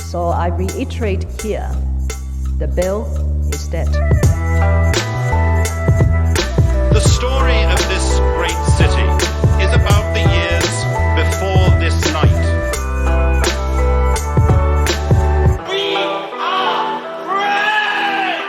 So I reiterate here, the bill is dead. The story of this great city is about the years before this night. We are free!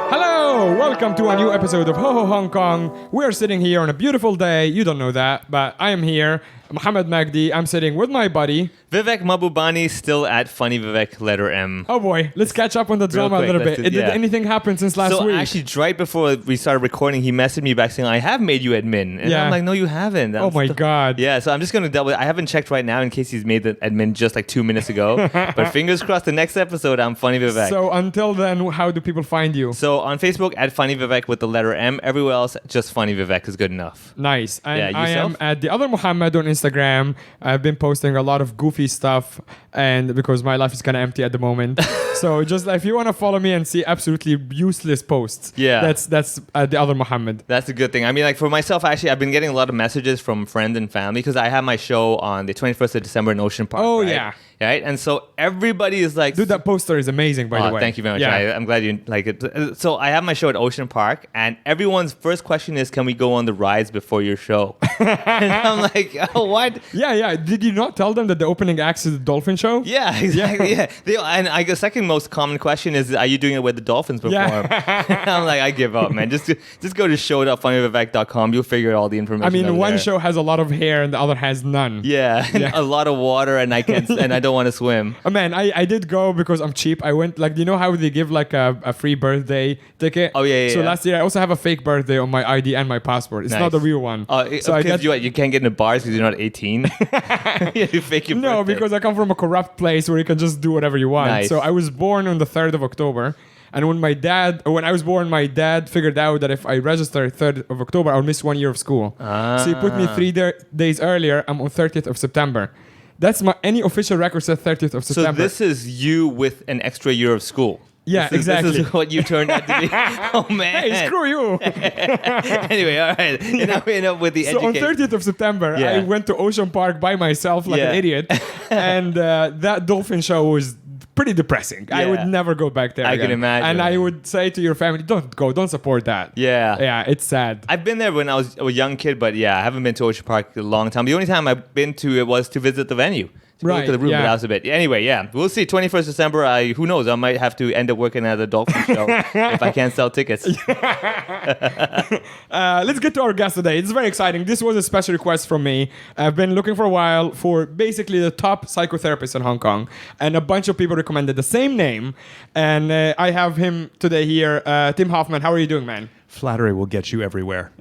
Hello, welcome to a new episode of Ho Ho Hong Kong. We're sitting here on a beautiful day. You don't know that, but I am here. Mohammed Magdi. I'm sitting with my buddy Vivek Mabubani, still at Funny Vivek, letter M. Oh boy, let's catch up on the drama a little bit. Did anything happen since last week? So actually, right before we started recording, he messaged me back saying, I have made you admin. And I'm like, no, you haven't. Oh my God. Yeah, so I'm just going to double. I haven't checked right now in case he's made the admin just like 2 minutes ago. But fingers crossed, the next episode, I'm Funny Vivek. So until then, how do people find you? So on Facebook, at Funny Vivek with the letter M. Everywhere else, just Funny Vivek is good enough. Nice. And yeah, I am at the other Muhammad on Instagram. I've been posting a lot of goofy stuff, and because my life is kind of empty at the moment. So just if you want to follow me and see absolutely useless posts, that's the other Muhammad. That's a good thing. I mean, like for myself, actually, I've been getting a lot of messages from friends and family because I have my show on the 21st of December in Ocean Park. Oh, right? yeah. Right? And so everybody is like... Dude, that poster is amazing, by the way. Thank you very much. Yeah. I'm glad you like it. So I have my show at Ocean Park, and everyone's first question is, can we go on the rides before your show? And I'm like, oh, what? Yeah. Did you not tell them that the opening act is the dolphin show? Yeah, exactly. Yeah. And I guess second most common question is, are you doing it where the dolphins perform? Yeah. I'm like, I give up, man. Just go to show.funnyvivek.com. You'll figure out all the information. I mean, one there. show has a lot of hair and the other has none. Yeah, and a lot of water, and I don't want to swim. Oh, man, I did go because I'm cheap. I went, like, you know how they give like a free birthday ticket? Oh, yeah. So last year I also have a fake birthday on my ID and my passport. It's not the real one. So you can't get into bars because you're not 18? You fake your No, birthday. because I come from a corrupt place where you can just do whatever you want. Nice. So I was born on the 3rd of October. And when I was born, my dad figured out that if I register 3rd of October, I'll miss 1 year of school. So he put me 3 days earlier. I'm on 30th of September. That's any official record said 30th of September. So this is you with an extra year of school. Yeah, exactly. This is what you turned out to be. Oh, man. Hey, screw you. Anyway, all right. Enough with the So on education. 30th of September, I went to Ocean Park by myself like an idiot. And that dolphin show was pretty depressing. I would never go back there again. Can imagine. And I would say to your family, don't go, don't support that. Yeah, it's sad. I've been there when I was a young kid, but I haven't been to Ocean Park in a long time. The only time I've been to it was to visit the venue. To go to the room, but that was a bit. Anyway, we'll see. 21st December, who knows? I might have to end up working at a dolphin show if I can't sell tickets. Let's get to our guest today. It's very exciting. This was a special request from me. I've been looking for a while for basically the top psychotherapist in Hong Kong, and a bunch of people recommended the same name. And I have him today here, Tim Hoffman. How are you doing, man? Flattery will get you everywhere.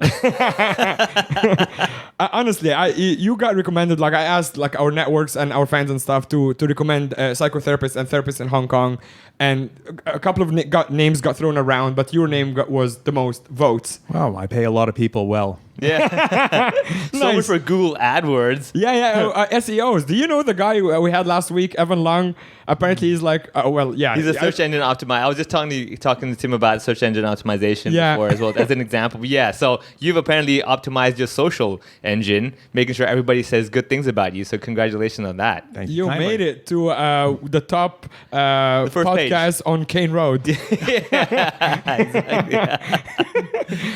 Honestly, you got recommended. Like I asked, like our networks and our fans and stuff to recommend psychotherapists and therapists in Hong Kong, and a couple of names got thrown around, but your name was the most votes. Wow, I pay a lot of people well. Yeah. So much for Google AdWords. Yeah. SEOs. Do you know the guy we had last week, Evan Long? Apparently he's like, He's a search engine optimizer. I was just talking to Tim about search engine optimization before as well, as an example. But so you've apparently optimized your social engine, making sure everybody says good things about you. So congratulations on that. Thank you. You made it to the top podcast on Kane Road. Exactly.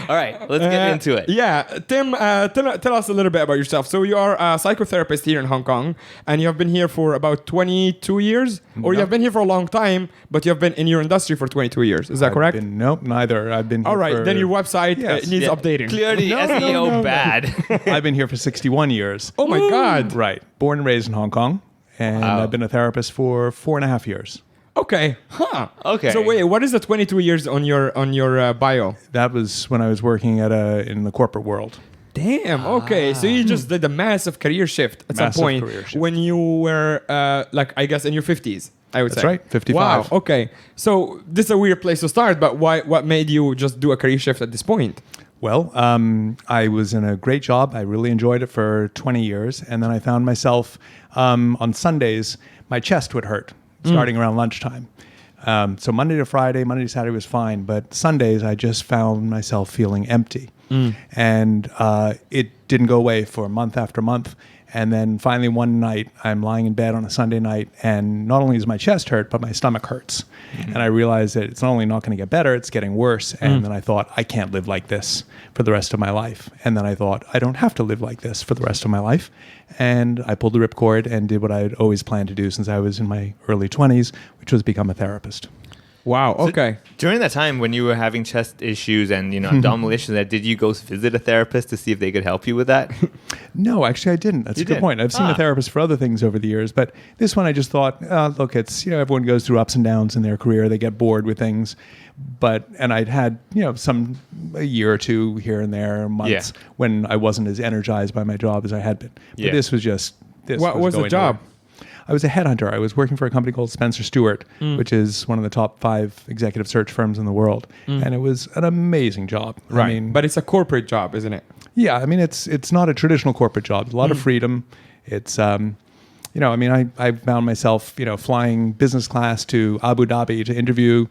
All right, let's get into it. Tim, tell us a little bit about yourself. So you are a psychotherapist here in Hong Kong, and you have been here for about 22 years? Or you have been here for a long time, but you have been in your industry for 22 years. Is that correct? Nope, neither. I've been here all right, then your website needs updating. Clearly SEO bad. I've been here for 61 years. Oh my God. Right. Born and raised in Hong Kong, and I've been a therapist for 4.5 years. Okay. Huh. Okay. So wait, what is the 22 years on your bio? That was when I was working in the corporate world. Damn. Okay. So you just did a massive career shift at some point when you were, I guess, in your 50s. I would say. That's right. 55. Wow. Okay. So this is a weird place to start, but what made you just do a career shift at this point? Well, I was in a great job. I really enjoyed it for 20 years. And then I found myself on Sundays, my chest would hurt starting around lunchtime. So Monday to Saturday was fine. But Sundays, I just found myself feeling empty. And it didn't go away for month after month. And then finally one night, I'm lying in bed on a Sunday night, and not only does my chest hurt, but my stomach hurts. And I realized that it's not only not going to get better, it's getting worse. And then I thought, I can't live like this for the rest of my life. And then I thought, I don't have to live like this for the rest of my life. And I pulled the ripcord and did what I had always planned to do since I was in my early 20s, which was become a therapist. Wow. So Okay. during that time when you were having chest issues and abdominal issues, did you go visit a therapist to see if they could help you with that? No, actually, I didn't. That's You a good didn't? point. I've seen a therapist for other things over the years, but this one I just thought, look, it's everyone goes through ups and downs in their career. They get bored with things, and I'd had a year or two here and there, months when I wasn't as energized by my job as I had been. But Yeah. this was just this. What was the going job? nowhere. I was a headhunter. I was working for a company called Spencer Stewart, which is one of the top 5 executive search firms in the world, and it was an amazing job. Right. I mean, But it's a corporate job, isn't it? yeah, I mean, it's not a traditional corporate job. There's a lot of freedom. It's, I found myself, flying business class to Abu Dhabi to interview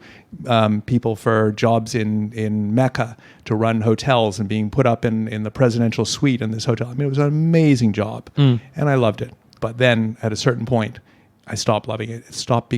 people for jobs in Mecca, to run hotels and being put up in the presidential suite in this hotel. I mean, it was an amazing job, and I loved it. But then at a certain point, I stopped loving it. It stopped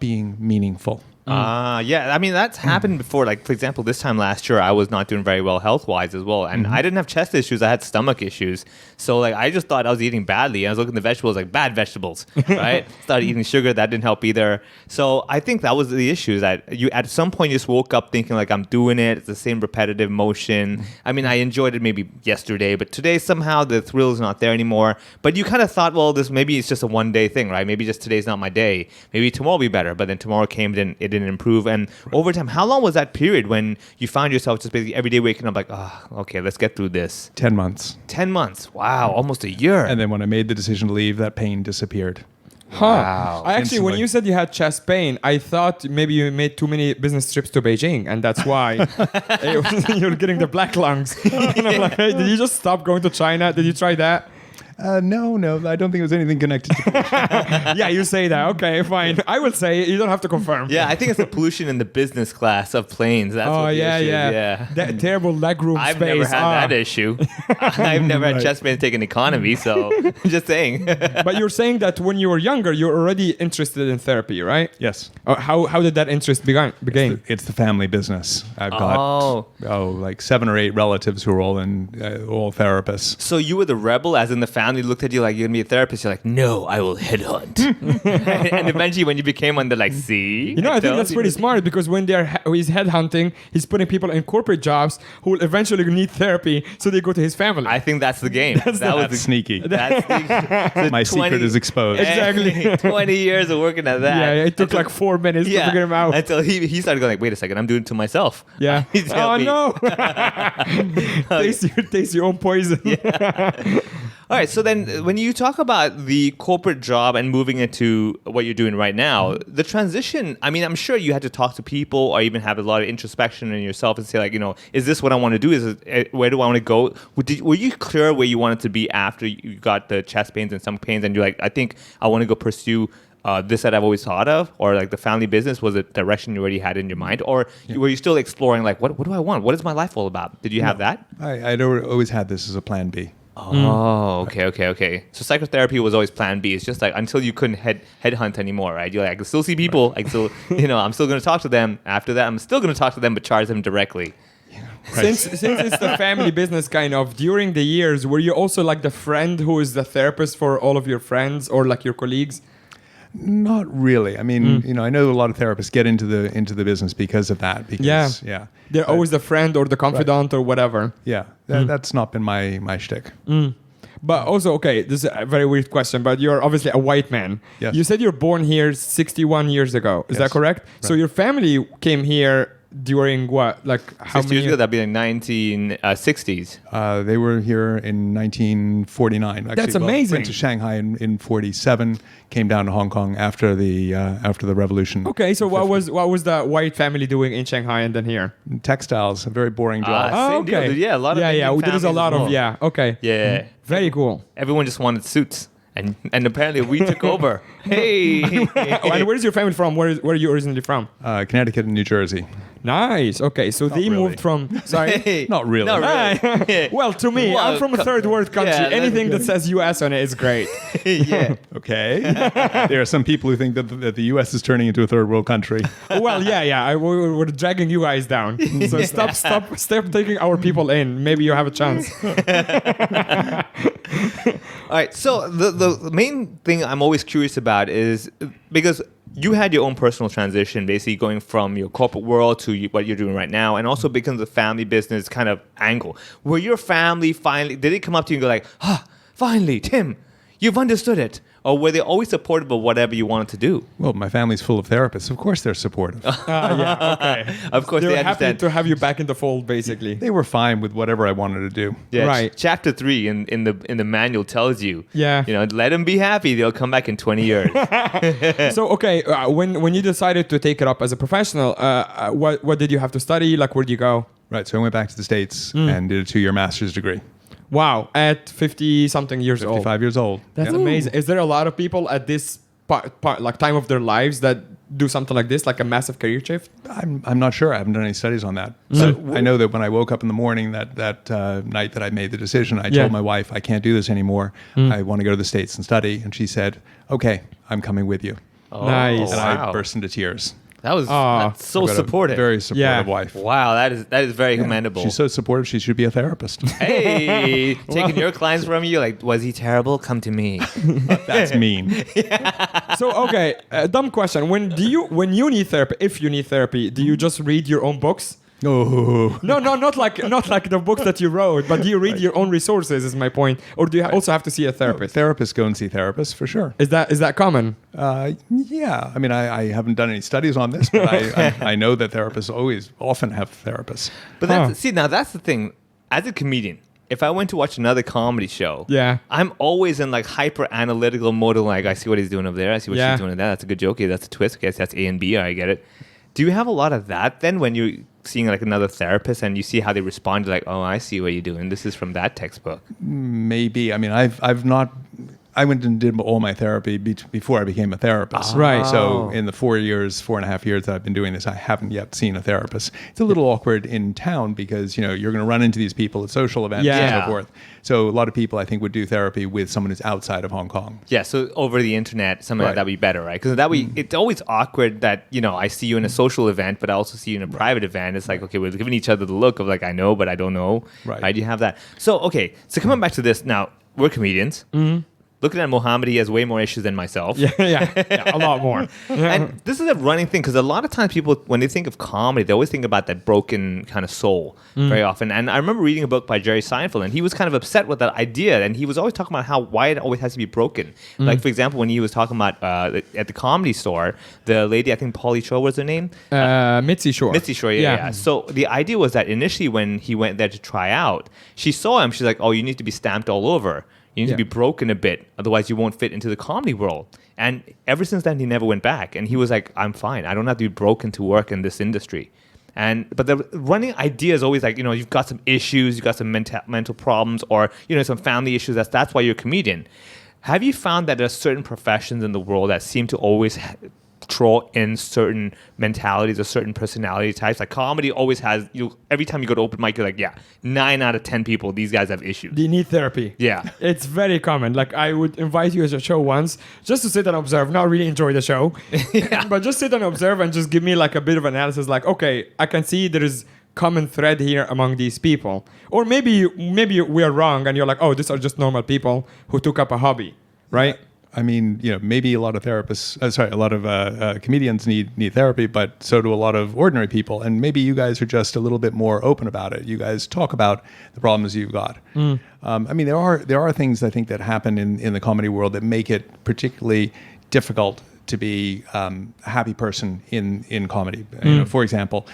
being meaningful. Yeah. I mean, that's happened before. Like, for example, this time last year, I was not doing very well health-wise as well. And I didn't have chest issues. I had stomach issues. So, like, I just thought I was eating badly. I was looking at the vegetables, like, bad vegetables, right? Started eating sugar. That didn't help either. So, I think that was the issue, is that you, at some point, you just woke up thinking, like, I'm doing it. It's the same repetitive motion. I mean, I enjoyed it maybe yesterday, but today, somehow, the thrill is not there anymore. But you kind of thought, well, maybe it's just a one-day thing, right? Maybe just today's not my day. Maybe tomorrow will be better. But then tomorrow came, it didn't improve. And over time, how long was that period when you found yourself just basically every day waking up like, okay, let's get through this? 10 months. 10 months. Wow. Almost a year. And then when I made the decision to leave, that pain disappeared. Wow. I actually, when Instantly. you said you had chest pain, I thought maybe you made too many business trips to Beijing, and that's why you're getting the black lungs. And I'm like, hey, did you just stop going to China? Did you try that? No, I don't think it was anything connected to Yeah, you say that. Okay, fine. I will say it. You don't have to confirm. Yeah, I think it's the pollution in the business class of planes. That's Oh, what the yeah, issue is. yeah. Yeah. That terrible legroom I've space. never had that issue. I've never had Right. chest pain taken economy, so I'm just saying. But you're saying that when you were younger, you're already interested in therapy, right? Yes. How did that interest begin? It's the family business. I've got like 7 or 8 relatives who are all therapists. So you were the rebel, as in the family looked at you like you're gonna be a therapist. You're like, no, I will headhunt. And eventually, when you became one, they're like, see. You know, I think that's pretty smart, because when he's headhunting, he's putting people in corporate jobs who will eventually need therapy, so they go to his family. I think that's the game. That's sneaky. That's the My secret is exposed. Exactly. 20 years of working at that. Yeah, it took like 4 minutes to figure him out. Until he started going like, wait a second, I'm doing it to myself. Yeah. I need to Oh help me. no! taste your own poison. All right, so then when you talk about the corporate job and moving into what you're doing right now, the transition, I mean, I'm sure you had to talk to people or even have a lot of introspection in yourself and say, like, is this what I want to do? Where do I want to go? Were you clear where you wanted to be after you got the chest pains and stomach pains, and you're like, I think I want to go pursue this that I've always thought of, or like the family business was a direction you already had in your mind, or were you still exploring, like, what do I want? What is my life all about? Did you have that? I'd always had this as a plan B. Oh, okay. So psychotherapy was always plan B. It's just like until you couldn't headhunt anymore, right? You're like, I can still see people. I can still, I'm still going to talk to them. After that, I'm still going to talk to them, but charge them directly. Since it's the family business kind of, during the years, were you also like the friend who is the therapist for all of your friends or like your colleagues? Not really. I mean, I know a lot of therapists get into the business because of that. Because, They're always the friend or the confidant or whatever. Yeah, that's not been my shtick. But also, okay, this is a very weird question, but you're obviously a white man. Yes. You said you're born here 61 years ago. Is that Yes. correct? So Right. your family came here during what? Like how 60 many years ago, that'd be like 1960s. They were here in 1949. Actually, That's amazing. Went to Shanghai in 47. Came down to Hong Kong after the revolution. Okay, so in what 50. was the white family doing in Shanghai and then here? Textiles? A very boring job. Same deal, dude. Yeah, a lot of Indian There is a families lot as of well. Okay. Yeah. Very cool. Everyone just wanted suits. And apparently we took over. Hey. And where is your family from? Where are you originally from? Connecticut and New Jersey. Nice. Okay, so they really. moved from. Sorry. Not really. Not really. Well, to me, Well, I'm from a third world country. yeah, Anything that says US on it is great. Yeah. Okay. There are some people who think that the U.S. is turning into a third world country. Well, yeah. We're dragging you guys down. So stop taking our people in. Maybe you have a chance. All right. So the main thing I'm always curious about is because you had your own personal transition, basically going from your corporate world to what you're doing right now, and also because of the family business kind of angle. Were your family finally, did they come up to you and go like, finally, Tim, you've understood it? Or were they always supportive of whatever you wanted to do? Well, my family's full of therapists. Of course they're supportive. Yeah, okay. Of course, They're they happy understand. to have you back in the fold, basically. They were fine with whatever I wanted to do. Yeah, Right. Chapter 3 in the manual tells you, Yeah. let them be happy. They'll come back in 20 years. So, okay, when you decided to take it up as a professional, what did you have to study? Like, where'd you go? Right. So I went back to the States and did a 2-year master's degree. Wow, at 50-something years old. 55 years old. That's Yeah. amazing. Is there a lot of people at this like time of their lives that do something like this, like a massive career shift? I'm not sure. I haven't done any studies on that. So I know that when I woke up in the morning that night that I made the decision, I Yeah. told my wife, I can't do this anymore. I want to go to the States and study. And she said, okay, I'm coming with you. Nice. And Wow. I burst into tears. That's so I've got a supportive. Very supportive Yeah. wife. Wow, that is very commendable. She's so supportive, she should be a therapist. Hey, taking your clients from you, like, was he terrible? Come to me. That's mean. So, okay, dumb question. When you need therapy, if you need therapy, do you just read your own books? Oh. No, not like the books that you wrote, but do you read your own resources? Is my point, or do you also have to see a therapist? Therapists go and see therapists for sure. Is that common? Yeah. I mean, I haven't done any studies on this, but I know that therapists often have therapists. But now that's the thing. As a comedian, if I went to watch another comedy show, Yeah. I'm always in like hyper analytical mode. Like, I see what he's doing over there. I see what Yeah. she's doing over there. That's a good joke. Yeah, that's a twist. I guess that's A and B. I get it. Do you have a lot of that then when you're seeing like another therapist and you see how they respond? You're like, oh, I see what you're doing. This is from that textbook. Maybe. I mean, I've not. I went and did all my therapy before I became a therapist. Right. So in the 4.5 years that I've been doing this, I haven't yet seen a therapist. It's a little awkward in town because you're going to run into these people at social events Yeah. and so forth. So a lot of people I think would do therapy with someone who's outside of Hong Kong. Yeah, so over the internet, something like Right. that would be better, right? Because that way, it's always awkward that, I see you in a social event, but I also see you in a private event. It's like, okay, we're giving each other the look of like, I know, but I don't know. Right. You have that. So, okay, so coming back to this, now, we're comedians. Mm-hmm. Looking at Mohammed, he has way more issues than myself. Yeah, a lot more. And this is a running thing because a lot of times people, when they think of comedy, they always think about that broken kind of soul very often. And I remember reading a book by Jerry Seinfeld, and he was kind of upset with that idea. And he was always talking about why it always has to be broken. Like, for example, when he was talking about at the Comedy Store, the lady, I think Pauly Shore was her name. Mitzi Shore. Mitzi Shore, yeah. So the idea was that initially when he went there to try out, she saw him. She's like, oh, you need to be stamped all over. You need to be broken a bit, otherwise you won't fit into the comedy world. And ever since then, he never went back. And he was like, I'm fine. I don't have to be broken to work in this industry. But the running idea is always like, you've got some issues, you've got some mental problems, or, some family issues. That's why you're a comedian. Have you found that there are certain professions in the world that seem to always throw in certain mentalities or certain personality types? Like comedy always has, every time you go to open mic, you're like, 9 out of 10 people, these guys have issues. They need therapy. Yeah. It's very common. Like, I would invite you to a show once just to sit and observe, not really enjoy the show, but just sit and observe and just give me like a bit of analysis. Like, okay, I can see there is common thread here among these people. Or maybe we are wrong and you're like, oh, these are just normal people who took up a hobby, right? I mean, maybe a lot of comedians need therapy, but so do a lot of ordinary people. And maybe you guys are just a little bit more open about it. You guys talk about the problems you've got. I mean, there are things I think that happen in the comedy world that make it particularly difficult to be a happy person in comedy. For example,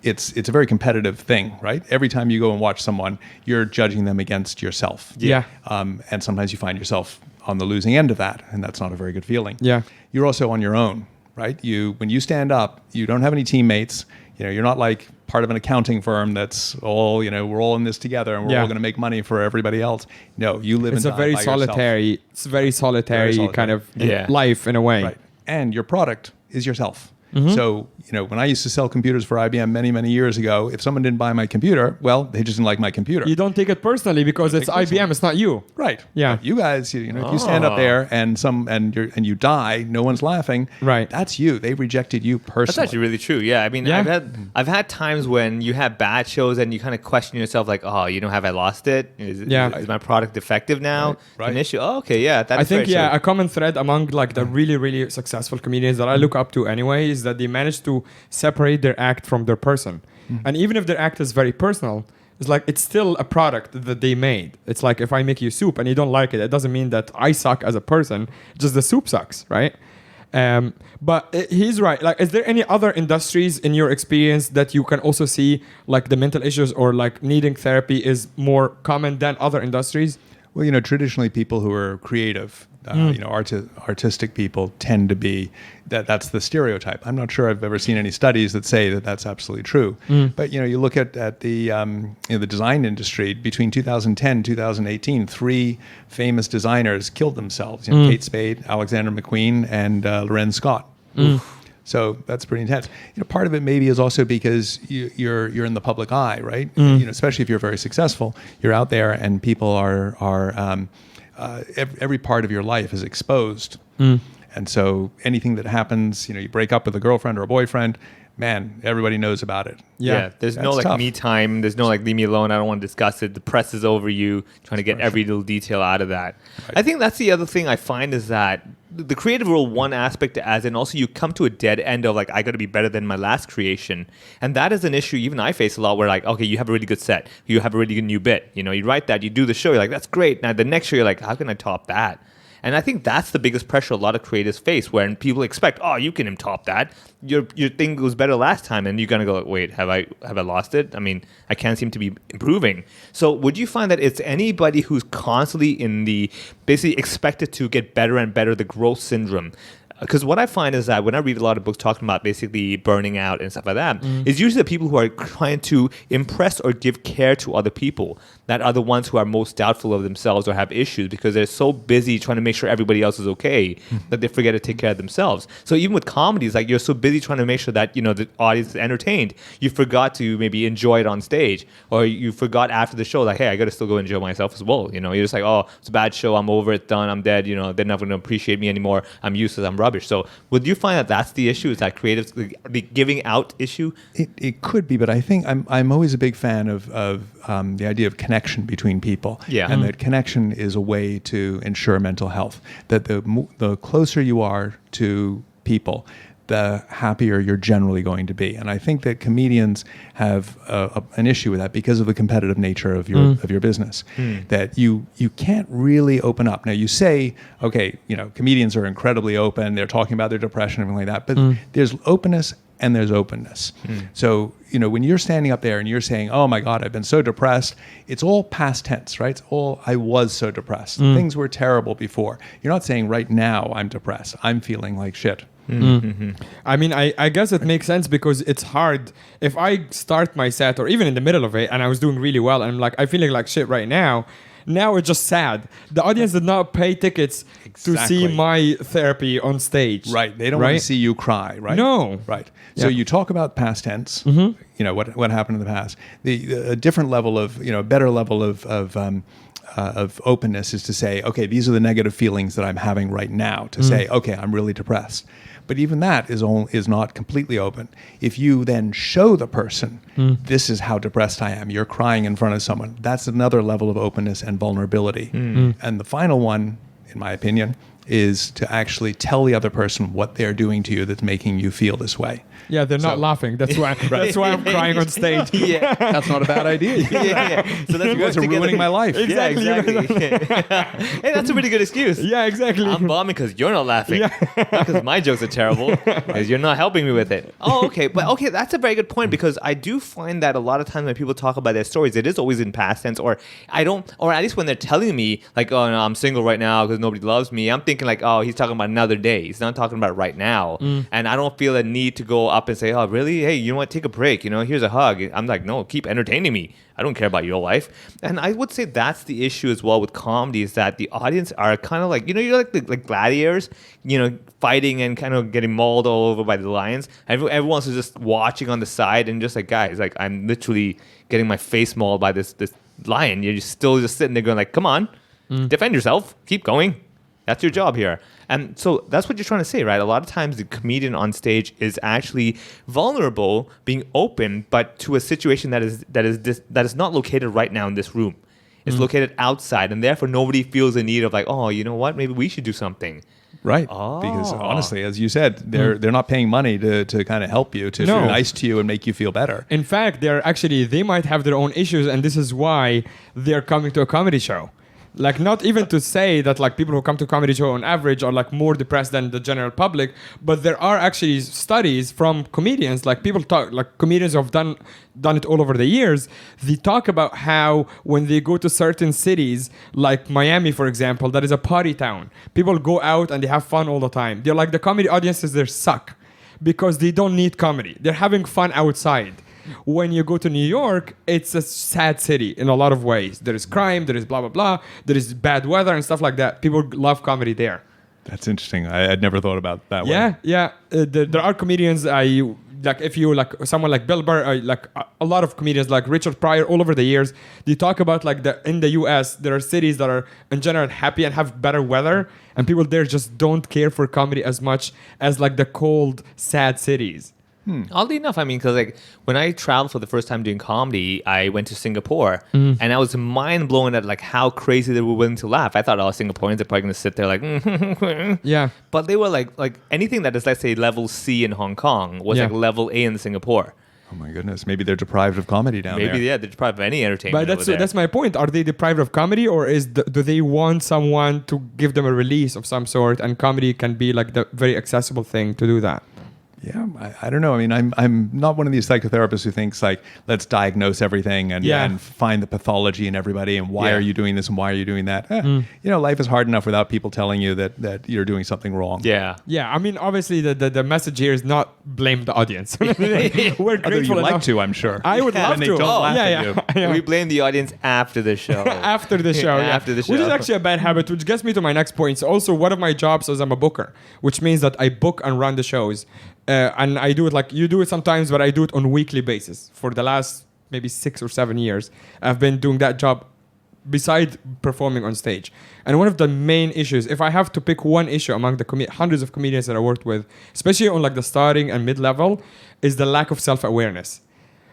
it's a very competitive thing, right? Every time you go and watch someone, you're judging them against yourself. Yeah. And sometimes you find yourself on the losing end of that, and that's not a very good feeling. Yeah. You're also on your own, right? When you stand up, you don't have any teammates. You're not like part of an accounting firm that's all, we're all in this together and we're all going to make money for everybody else. No, you live It's and a die very by solitary. yourself. It's a very solitary kind of Yeah. life in a way. Right. And your product is yourself. So, when I used to sell computers for IBM many, many years ago, if someone didn't buy my computer, well, they just didn't like my computer. You don't take it personally because it's IBM, it's not you. Right. Yeah. But you guys, if you stand up there and you die, no one's laughing. Right. That's you. They rejected you personally. That's actually really true. Yeah, I mean, I've had times when you have bad shows and you kind of question yourself, like, oh, have I lost it? Is my product defective now? Right. An issue? Oh, okay, yeah. I think a common thread among like the really, really successful comedians that I look up to anyway is that they manage to separate their act from their person. And even if their act is very personal, it's still a product that they made. It's like if I make you soup and you don't like it, it doesn't mean that I suck as a person. Just the soup sucks, right? But he's right. Like, is there any other industries in your experience that you can also see like the mental issues or like needing therapy is more common than other industries? Well, traditionally people who are creative, artistic people tend to be that's the stereotype. I'm not sure I've ever seen any studies that say that that's absolutely true. But you look at the the design industry between 2010 and 2018, 3 famous designers killed themselves. Kate Spade, Alexander McQueen, and Lorenz Scott. So that's pretty intense. Part of it maybe is also because you're in the public eye, right? Especially if you're very successful, you're out there and people are every part of your life is exposed. And so anything that happens, you break up with a girlfriend or a boyfriend, man, everybody knows about it. Yeah, there's no tough. me time. There's no leave me alone. I don't want to discuss it. The press is over you, trying to get every little detail out of that. Right. I think that's the other thing I find is that the creative role, one aspect as, and also you come to a dead end of like, I got to be better than my last creation. And that is an issue even I face a lot where like, okay, you have a really good set. You have a really good new bit. You write that, you do the show, you're like, that's great. Now the next show, you're like, how can I top that? And I think that's the biggest pressure a lot of creatives face when people expect, oh, you can top that. Your thing was better last time. And you're going to go, wait, have I lost it? I mean, I can't seem to be improving. So would you find that it's anybody who's constantly basically expected to get better and better, the growth syndrome? Because what I find is that when I read a lot of books talking about basically burning out and stuff like that, it's usually the people who are trying to impress or give care to other people that are the ones who are most doubtful of themselves or have issues because they're so busy trying to make sure everybody else is okay that they forget to take care of themselves. So even with comedy, it's like you're so busy trying to make sure that the audience is entertained, you forgot to maybe enjoy it on stage, or you forgot after the show like, hey, I got to still go enjoy myself as well. You're just like, oh, it's a bad show, I'm over it, done, I'm dead. They're not going to appreciate me anymore. I'm useless, I'm rubbish. So would you find that that's the issue? Is that creatives, the giving out issue? It could be, but I think I'm always a big fan of the idea of connection between people. Yeah. And that connection is a way to ensure mental health. That the closer you are to people, the happier you're generally going to be. And I think that comedians have an issue with that because of the competitive nature of your business. That you can't really open up. Now you say, okay, comedians are incredibly open. They're talking about their depression and everything like that. But there's openness and there's openness. So, when you're standing up there and you're saying, oh my God, I've been so depressed, it's all past tense, right? It's all, I was so depressed. Things were terrible before. You're not saying right now I'm depressed. I'm feeling like shit. I mean, I guess it makes sense because it's hard. If I start my set or even in the middle of it and I was doing really well and I'm like, I'm feeling like shit right now it's just sad. The audience did not pay tickets to see my therapy on stage. Right. They don't want to see you cry, right? No. Right. So you talk about past tense, what happened in the past. A different level of, a better level of openness is to say, okay, these are the negative feelings that I'm having right now. To say, okay, I'm really depressed. But even that is not completely open. If you then show the person, this is how depressed I am, you're crying in front of someone, that's another level of openness and vulnerability. And the final one, in my opinion, is to actually tell the other person what they're doing to you that's making you feel this way. Yeah, they're not laughing. That's why. That's why I'm crying on stage. That's not a bad idea. So that's you guys are ruining my life. Exactly. Hey, that's a really good excuse. Yeah, exactly. I'm bombing because you're not laughing. Not because my jokes are terrible. Because you're not helping me with it. Oh, okay. But okay, that's a very good point because I do find that a lot of times when people talk about their stories, it is always in past tense, or at least when they're telling me like, oh no, I'm single right now because nobody loves me. I'm thinking thinking like, oh, he's talking about another day. He's not talking about right now. And I don't feel a need to go up and say, oh, really? Hey, you know what? Take a break. Here's a hug. I'm like, no, keep entertaining me. I don't care about your life. And I would say that's the issue as well with comedy, is that the audience are kind of like, you're like gladiators, fighting and kind of getting mauled all over by the lions. Everyone's just watching on the side and just like, guys, like I'm literally getting my face mauled by this lion. You're just still just sitting there going like, come on, defend yourself, keep going. That's your job here. And so that's what you're trying to say, right? A lot of times the comedian on stage is actually vulnerable, being open, but to a situation that is not located right now in this room. It's located outside, and therefore nobody feels the need of like, oh, you know what? Maybe we should do something. Right. Because honestly, as you said, they're not paying money to kind of help you, to be nice to you and make you feel better. In fact, they might have their own issues, and this is why they're coming to a comedy show. Like, not even to say that like people who come to comedy show on average are like more depressed than the general public, but there are actually studies from comedians, like people talk, like comedians who have done it all over the years. They talk about how when they go to certain cities, like Miami, for example, that is a party town. People go out and they have fun all the time. They're like, the comedy audiences there suck because they don't need comedy. They're having fun outside. When you go to New York, it's a sad city in a lot of ways. There is crime, there is blah, blah, blah. There is bad weather and stuff like that. People love comedy there. That's interesting. I'd never thought about that way. Yeah. There are comedians, like if you like someone like Bill Burr, like a lot of comedians like Richard Pryor all over the years, they talk about like in the US, there are cities that are in general happy and have better weather. And people there just don't care for comedy as much as like the cold, sad cities. Oddly enough, I mean, because like when I traveled for the first time doing comedy, I went to Singapore, and I was mind blown at like how crazy they were willing to laugh. I thought all Singaporeans are probably going to sit there like, yeah, but they were like anything that is, let's say, level C in Hong Kong was like level A in Singapore. Oh my goodness, maybe they're deprived of comedy down there. Maybe they're deprived of any entertainment. But that's my point. Are they deprived of comedy, or do they want someone to give them a release of some sort? And comedy can be like the very accessible thing to do that. Yeah, I don't know. I mean, I'm not one of these psychotherapists who thinks like, let's diagnose everything and find the pathology in everybody and why are you doing this and why are you doing that? Life is hard enough without people telling you that you're doing something wrong. Yeah. I mean, obviously the message here is not blame the audience. We're grateful you'd enough. like to, I'm sure. I would love When to. they don't laugh at you. We blame the audience after the show. After the show, After the show. Which is actually a bad habit, which gets me to my next point. So also, one of my jobs is I'm a booker, which means that I book and run the shows. And I do it like you do it sometimes, but I do it on a weekly basis. For the last maybe 6 or 7 years, I've been doing that job beside performing on stage. And one of the main issues, if I have to pick one issue among the hundreds of comedians that I worked with, especially on like the starting and mid-level, is the lack of self-awareness,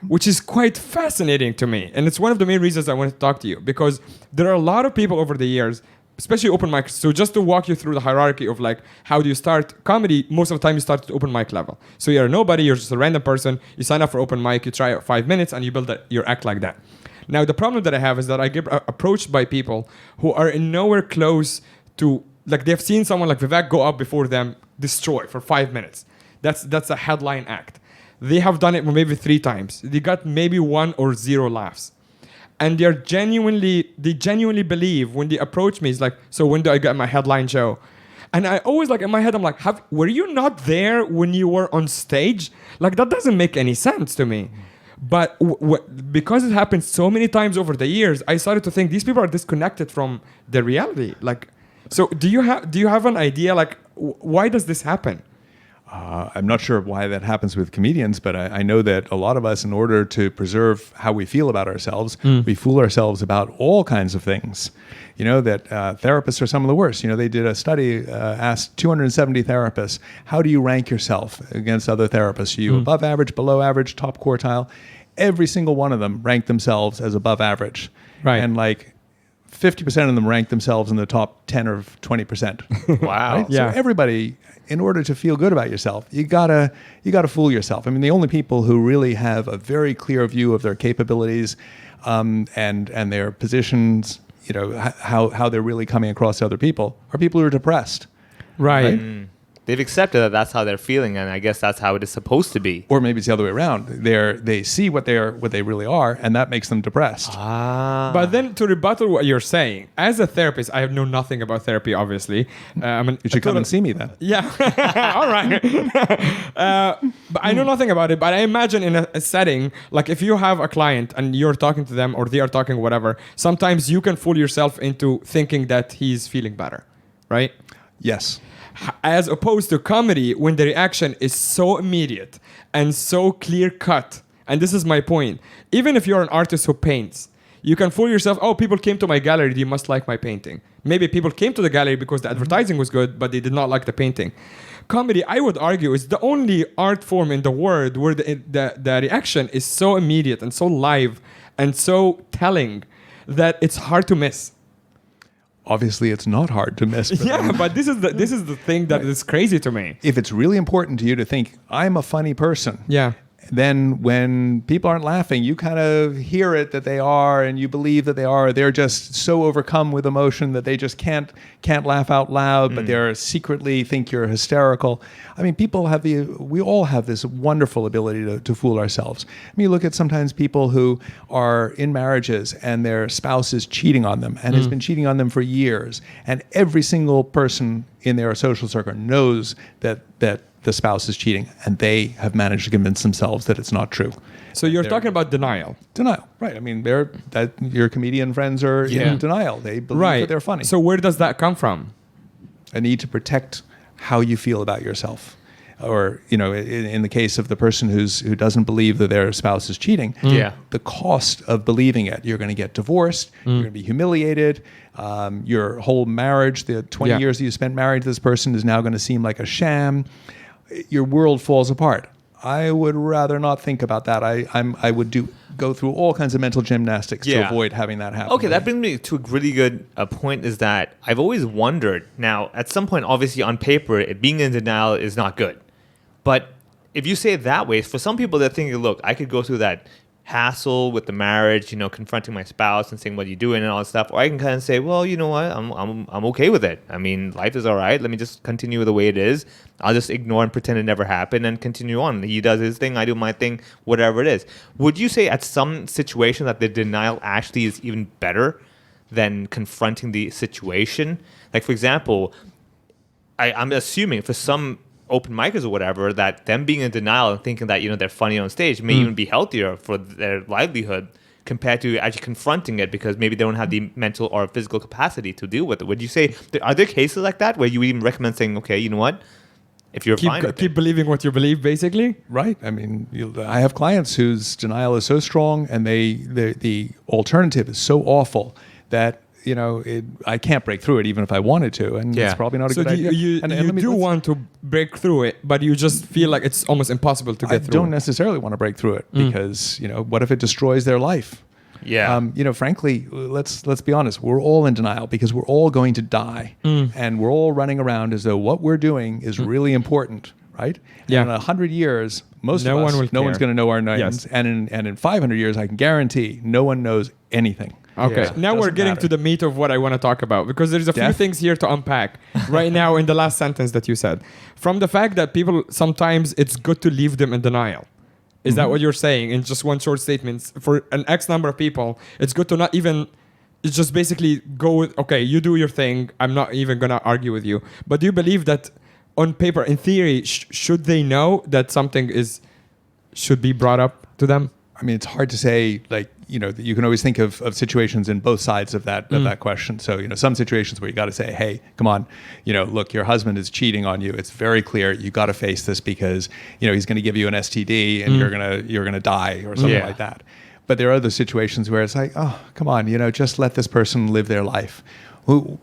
which is quite fascinating to me. And it's one of the main reasons I wanted to talk to you, because there are a lot of people over the years, especially open mic. So just to walk you through the hierarchy of like, how do you start comedy? Most of the time you start at open mic level. So you're nobody, you're just a random person. You sign up for open mic, you try 5 minutes and you build your act like that. Now, the problem that I have is that I get approached by people who are in nowhere close to, like they've seen someone like Vivek go up before them, destroy for 5 minutes. That's a headline act. They have done it maybe 3 times. They got maybe 1 or 0 laughs. And they genuinely believe when they approach me, it's like, so when do I get my headline show? And I always like in my head, I'm like, were you not there when you were on stage? Like that doesn't make any sense to me. But because it happened so many times over the years, I started to think these people are disconnected from the reality. Like, so do you have an idea like why does this happen? I'm not sure why that happens with comedians, but I know that a lot of us, in order to preserve how we feel about ourselves, we fool ourselves about all kinds of things. You know, that therapists are some of the worst. You know, they did a study, asked 270 therapists, how do you rank yourself against other therapists? Are you above average, below average, top quartile? Every single one of them ranked themselves as above average. Right. And like 50% of them ranked themselves in the top 10 or 20%. Wow. Right? Yeah. So everybody, in order to feel good about yourself, you gotta fool yourself. I mean, the only people who really have a very clear view of their capabilities and their positions, you know, how they're really coming across to other people, are people who are depressed. Right. they've accepted that that's how they're feeling, and I guess that's how it is supposed to be. Or maybe it's the other way around. They see what they really are, and that makes them depressed. But then to rebuttal what you're saying, as a therapist, I know nothing about therapy, obviously. You should come and see me then. Yeah. All right. But I know nothing about it. But I imagine in a setting, like if you have a client and you're talking to them or they are talking whatever, sometimes you can fool yourself into thinking that he's feeling better, right? Yes. As opposed to comedy, when the reaction is so immediate and so clear cut. And this is my point. Even if you're an artist who paints, you can fool yourself, oh, people came to my gallery, they must like my painting. Maybe people came to the gallery because the advertising was good, but they did not like the painting. Comedy, I would argue, is the only art form in the world where the reaction is so immediate and so live and so telling that it's hard to miss. Obviously, it's not hard to miss. But this is the thing that is crazy to me. If it's really important to you to think, I'm a funny person. Yeah. Then when people aren't laughing, you kind of hear it that they are, and you believe that they are. They're just so overcome with emotion that they just can't laugh out loud, but they're secretly think you're hysterical. I mean, we all have this wonderful ability to fool ourselves. I mean, you look at sometimes people who are in marriages and their spouse is cheating on them and has been cheating on them for years, and every single person in their social circle knows that the spouse is cheating, and they have managed to convince themselves that it's not true. So you're talking about denial. Denial, right. I mean, your comedian friends are in denial. They believe that they're funny. So where does that come from? A need to protect how you feel about yourself. Or, in the case of the person who doesn't believe that their spouse is cheating, the cost of believing it, you're going to get divorced, you're going to be humiliated, your whole marriage, the 20 years that you spent married to this person is now going to seem like a sham. Your world falls apart. I would rather not think about that. I would go through all kinds of mental gymnastics to avoid having that happen. Okay, that brings me to a really good point, is that I've always wondered, now, at some point, obviously, on paper, being in denial is not good. But if you say it that way, for some people, they're thinking, look, I could go through that hassle with the marriage, confronting my spouse and saying, what are you doing and all that stuff. Or I can kind of say, well, you know what, I'm okay with it. I mean, life is all right. Let me just continue the way it is. I'll just ignore and pretend it never happened and continue on. He does his thing, I do my thing, whatever it is. Would you say at some situation that the denial actually is even better than confronting the situation? Like, for example, I'm assuming for some open micers or whatever, that them being in denial and thinking that they're funny on stage may even be healthier for their livelihood compared to actually confronting it, because maybe they don't have the mental or physical capacity to deal with it. Would you say are there cases like that where you even recommend saying, okay, you know what, if you're fine with keep believing what you believe, basically? Right. I mean, I have clients whose denial is so strong and the alternative is so awful that I can't break through it even if I wanted to, and it's probably not a good idea. You want to break through it, but you just feel like it's almost impossible to get through. I don't necessarily want to break through it because what if it destroys their life? Yeah. Frankly, let's be honest. We're all in denial because we're all going to die, and we're all running around as though what we're doing is really important, right? Yeah. And in 100 years, no one's going to know our names, Yes. and in 500 years, I can guarantee no one knows anything. Okay, now we're getting to the meat of what I want to talk about, because there's a few things here to unpack right now in the last sentence that you said. From the fact that people, sometimes it's good to leave them in denial. Is that what you're saying in just one short statement? For an X number of people, it's good to not even, it's just basically go with, okay, you do your thing, I'm not even going to argue with you. But do you believe that on paper, in theory, should they know that something should be brought up to them? I mean, it's hard to say, you can always think of situations in both sides of that question. So, some situations where you got to say, hey, come on, look, your husband is cheating on you. It's very clear. You got to face this because, he's going to give you an STD and you're going to die or something like that. But there are other situations where it's like, oh, come on, just let this person live their life.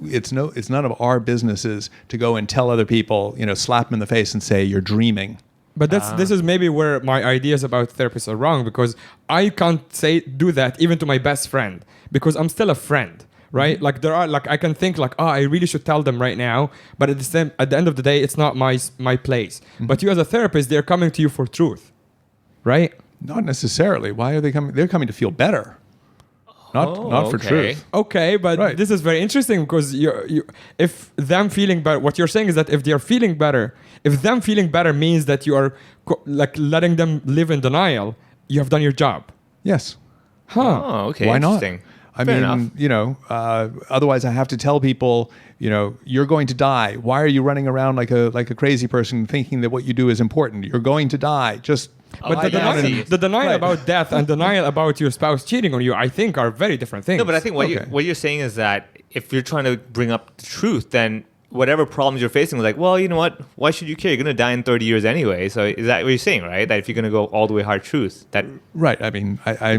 It's none of our businesses to go and tell other people, slap them in the face and say, you're dreaming. But this is maybe where my ideas about therapists are wrong, because I can't do that even to my best friend, because I'm still a friend, right? Like there are, I can think I really should tell them right now, but at the end of the day, it's not my place. But you as a therapist, they're coming to you for truth, right? Not necessarily. Why are they coming? They're coming to feel better. not for okay. truth. Okay, but Right. this is very interesting because if them feeling better, what you're saying is that if they're feeling better, if them feeling better means that you are like letting them live in denial, you have done your job. Yes. Huh. Oh, okay. Why not? Interesting. I Fair mean, enough. otherwise I have to tell people, you're going to die. Why are you running around like a crazy person thinking that what you do is important? You're going to die. Just But lie down and- the denial Right. about death and denial about your spouse cheating on you, I think, are very different things. No, but I think Okay. what you're saying is that if you're trying to bring up the truth, then whatever problems you're facing, like, well, you know what? Why should you care? You're going to die in 30 years anyway. So is that what you're saying, right? That if you're going to go all the way hard truth, that Right. I mean, I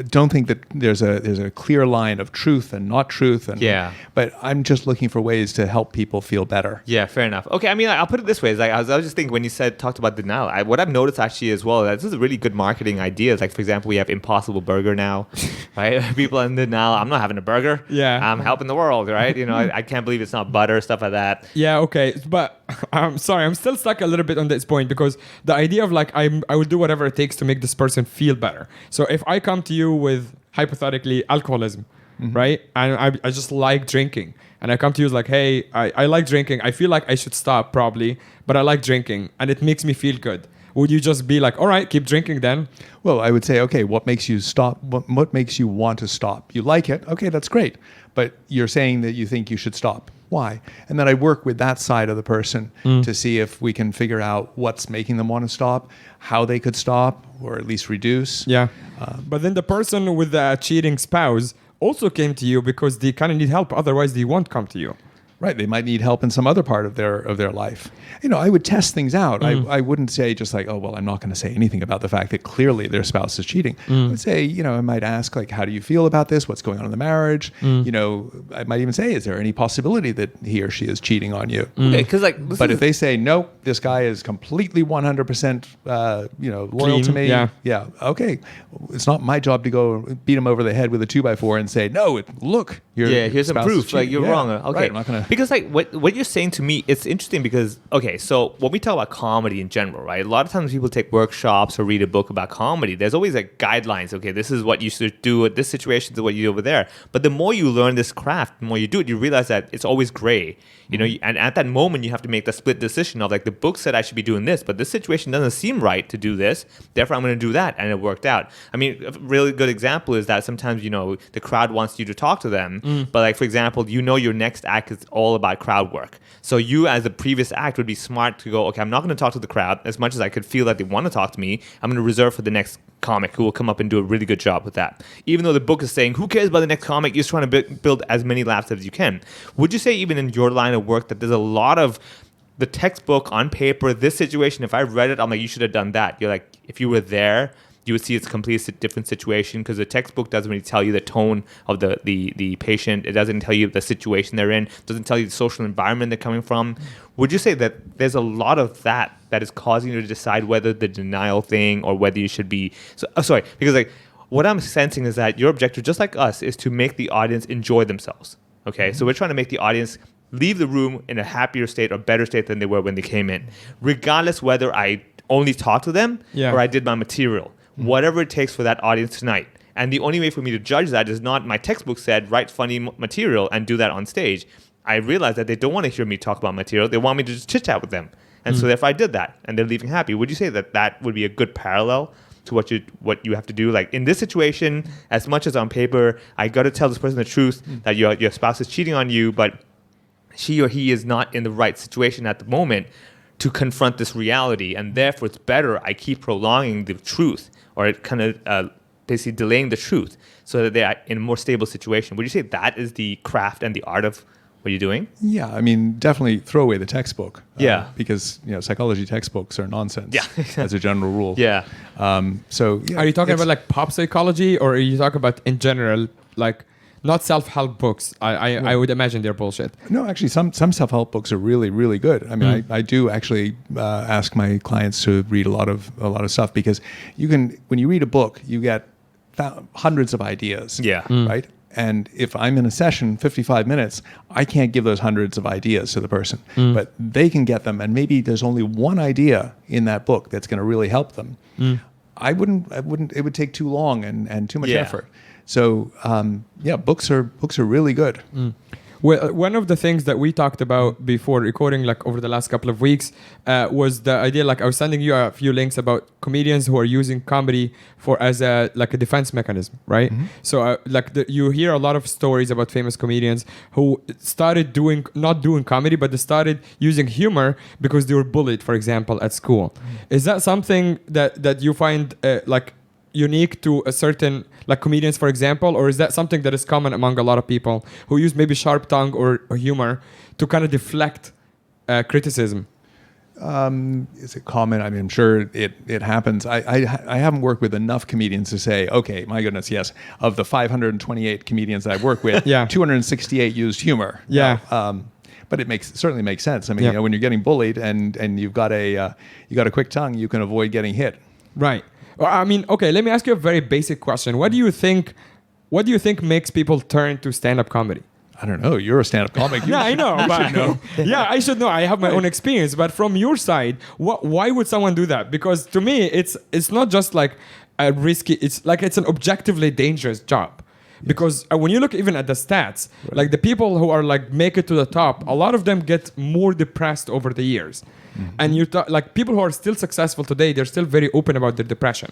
don't think that there's a clear line of truth and not truth. And, Yeah. But I'm just looking for ways to help people feel better. yeah, fair enough. Okay, I mean, I'll put it this way: is like I was just thinking when you talked about denial. What I've noticed actually as well, that this is a really good marketing idea. Like for example, we have Impossible Burger now, right? People are in denial. I'm not having a burger. Yeah. I'm helping the world, right? I can't believe it's not butter, stuff like that. Yeah, okay, but I'm sorry, I'm still stuck a little bit on this point because the idea of like I would do whatever it takes to make this person feel better. So if I come to you with hypothetically alcoholism, right, and I just like drinking, and I come to you like, hey, I like drinking, I feel like I should stop probably, but I like drinking, and it makes me feel good. Would you just be like, all right, keep drinking then? Well, I would say, okay, what makes you stop? What makes you want to stop? You like it? Okay, that's great. But you're saying that you think you should stop. Why? And then I work with that side of the person to see if we can figure out what's making them want to stop, how they could stop, or at least reduce. Yeah. But then the person with the cheating spouse also came to you because they kind of need help. Otherwise, they won't come to you. Right. They might need help in some other part of their life. I would test things out. I wouldn't say just like, oh, well, I'm not going to say anything about the fact that clearly their spouse is cheating. I would say, I might ask like, how do you feel about this? What's going on in the marriage? I might even say, is there any possibility that he or she is cheating on you? Okay, because like, But if they say, no, this guy is completely 100%, loyal Clean, to me. yeah. Okay. It's not my job to go beat him over the head with a 2x4 and say, no, look, here's some spouse is proof. Like cheating. you're Yeah, wrong. Okay, right, I'm not gonna. because like what you're saying to me, it's interesting because okay, so when we talk about comedy in general, right? A lot of times people take workshops or read a book about comedy. There's always like guidelines. Okay, this is what you should do at this situation. This is what you do over there. But the more you learn this craft, the more you do it, you realize that it's always gray. And at that moment you have to make the split decision of like the book said I should be doing this, but this situation doesn't seem right to do this. Therefore, I'm going to do that, and it worked out. I mean, a really good example is that sometimes the crowd wants you to talk to them, but like for example, your next act is all about crowd work. So you, as the previous act, would be smart to go, okay, I'm not going to talk to the crowd as much as I could feel that they want to talk to me. I'm going to reserve for the next comic who will come up and do a really good job with that. Even though the book is saying, who cares about the next comic? You're just trying to build as many laughs as you can. Would you say even in your line of work that there's a lot of the textbook on paper, this situation, if I read it, I'm like, you should have done that. You're like, if you were there, you would see it's a completely different situation because the textbook doesn't really tell you the tone of the patient. It doesn't tell you the situation they're in. It doesn't tell you the social environment they're coming from. Would you say that there's a lot of that is causing you to decide whether the denial thing or whether you should be... because like what I'm sensing is that your objective, just like us, is to make the audience enjoy themselves. Okay, so we're trying to make the audience leave the room in a happier state or better state than they were when they came in, regardless whether I only talked to them or I did my material. Whatever it takes for that audience tonight. And the only way for me to judge that is not my textbook said, write funny material and do that on stage. I realize that they don't want to hear me talk about material. They want me to just chit chat with them. And so if I did that and they're leaving happy, would you say that would be a good parallel to what you have to do? Like in this situation, as much as on paper, I got to tell this person the truth that your spouse is cheating on you, but she or he is not in the right situation at the moment to confront this reality. And therefore, it's better I keep prolonging the truth or it kind of basically delaying the truth so that they're in a more stable situation. Would you say that is the craft and the art of what you're doing? Yeah, I mean, definitely throw away the textbook. Yeah. Because, psychology textbooks are nonsense. Yeah. As a general rule. Yeah. So, yeah, Are you talking about like pop psychology, or are you talking about in general, like not self-help books? I would imagine they're bullshit. No, actually, some self-help books are really, really good. I mean, I do actually ask my clients to read a lot of stuff because when you read a book, you get hundreds of ideas. Yeah. Right. And if I'm in a session, 55 minutes, I can't give those hundreds of ideas to the person, but they can get them. And maybe there's only one idea in that book that's going to really help them. It would take too long and too much effort. So books are really good. Well, one of the things that we talked about before recording, like over the last couple of weeks, was the idea. Like I was sending you a few links about comedians who are using comedy as a defense mechanism, right? So you hear a lot of stories about famous comedians who started not doing comedy, but they started using humor because they were bullied, for example, at school. Is that something that you find unique to a certain comedians, for example, or is that something that is common among a lot of people who use maybe sharp tongue or humor to kind of deflect criticism? Is it common? I mean, I'm sure it happens. I haven't worked with enough comedians to say, okay, my goodness, yes, of the 528 comedians I've worked with, 268 used humor. Yeah. But it certainly makes sense. I mean, when you're getting bullied and you've got a quick tongue, you can avoid getting hit. Right. I mean, okay, let me ask you a very basic question. What do you think makes people turn to stand-up comedy? I don't know. You're a stand-up comic. Yeah, I know. Yeah, I should know. I have my own experience. But from your side, why would someone do that? Because to me, it's not just like a risky. It's an objectively dangerous job. Yes. Because when you look even at the stats, like the people who are make it to the top, a lot of them get more depressed over the years. And you people who are still successful today, they're still very open about their depression,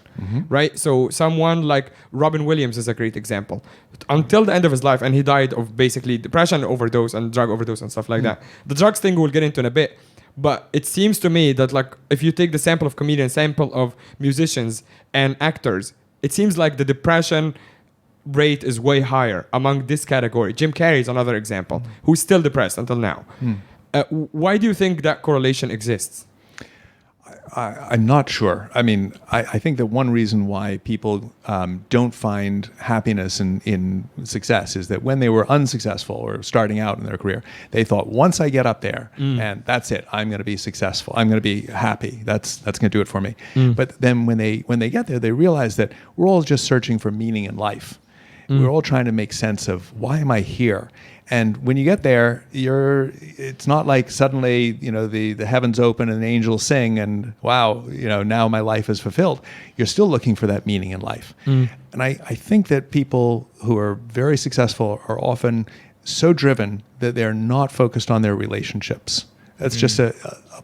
right? So someone like Robin Williams is a great example. Until the end of his life, and he died of basically depression overdose and drug overdose and stuff like that. The drugs thing we'll get into in a bit. But it seems to me that if you take the sample of comedians, sample of musicians and actors, it seems like the depression rate is way higher among this category. Jim Carrey is another example, who's still depressed until now. Why do you think that correlation exists? I'm not sure. I mean, I think that one reason why people don't find happiness in success is that when they were unsuccessful or starting out in their career, they thought, once I get up there, and that's it, I'm going to be successful. I'm going to be happy. That's going to do it for me. But then when they get there, they realize that we're all just searching for meaning in life. We're all trying to make sense of, why am I here? And when you get there, it's not like suddenly, the heavens open and the angels sing and wow, now my life is fulfilled. You're still looking for that meaning in life. And I think that people who are very successful are often so driven that they're not focused on their relationships. That's just a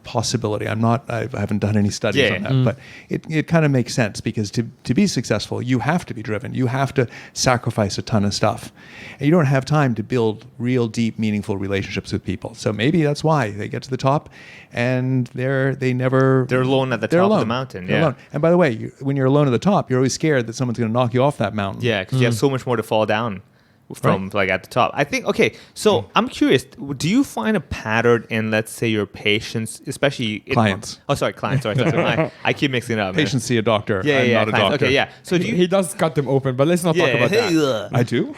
possibility. I haven't done any studies on that, but it kind of makes sense, because to be successful, you have to be driven. You have to sacrifice a ton of stuff, and you don't have time to build real, deep, meaningful relationships with people. So maybe that's why they get to the top, and they're alone at the top of the mountain. They're alone. And by the way, when you're alone at the top, you're always scared that someone's going to knock you off that mountain. Yeah, because you have so much more to fall down from at the top. I think, okay, so I'm curious, do you find a pattern in, let's say, your patients, especially clients? Clients. Sorry. I keep mixing it up. Patients see a doctor. I'm not a doctor. Okay, yeah. So he does cut them open, but let's not talk about that. I do?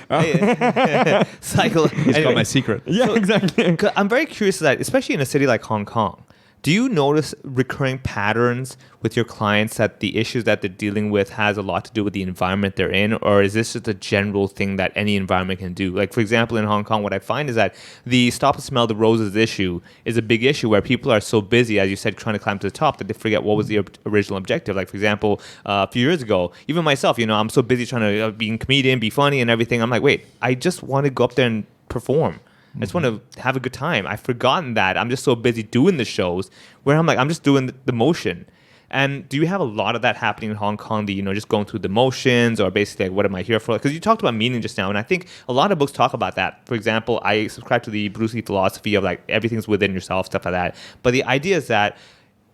He's got my secret. Yeah, exactly. I'm very curious that, especially in a city like Hong Kong, do you notice recurring patterns with your clients that the issues that they're dealing with has a lot to do with the environment they're in, or is this just a general thing that any environment can do? Like, for example, in Hong Kong, what I find is that the stop and smell the roses issue is a big issue where people are so busy, as you said, trying to climb to the top that they forget what was the original objective. Like, for example, a few years ago, even myself, I'm so busy trying to be a comedian, be funny and everything. I'm like, wait, I just want to go up there and perform. I just want to have a good time. I've forgotten that. I'm just so busy doing the shows where I'm just doing the motion. And do you have a lot of that happening in Hong Kong, just going through the motions, or basically what am I here for? Because you talked about meaning just now, and I think a lot of books talk about that. For example, I subscribe to the Bruce Lee philosophy of everything's within yourself, stuff like that. But the idea is that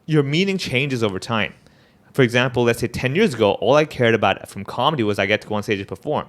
your meaning changes over time. For example, let's say 10 years ago, all I cared about from comedy was I get to go on stage and perform.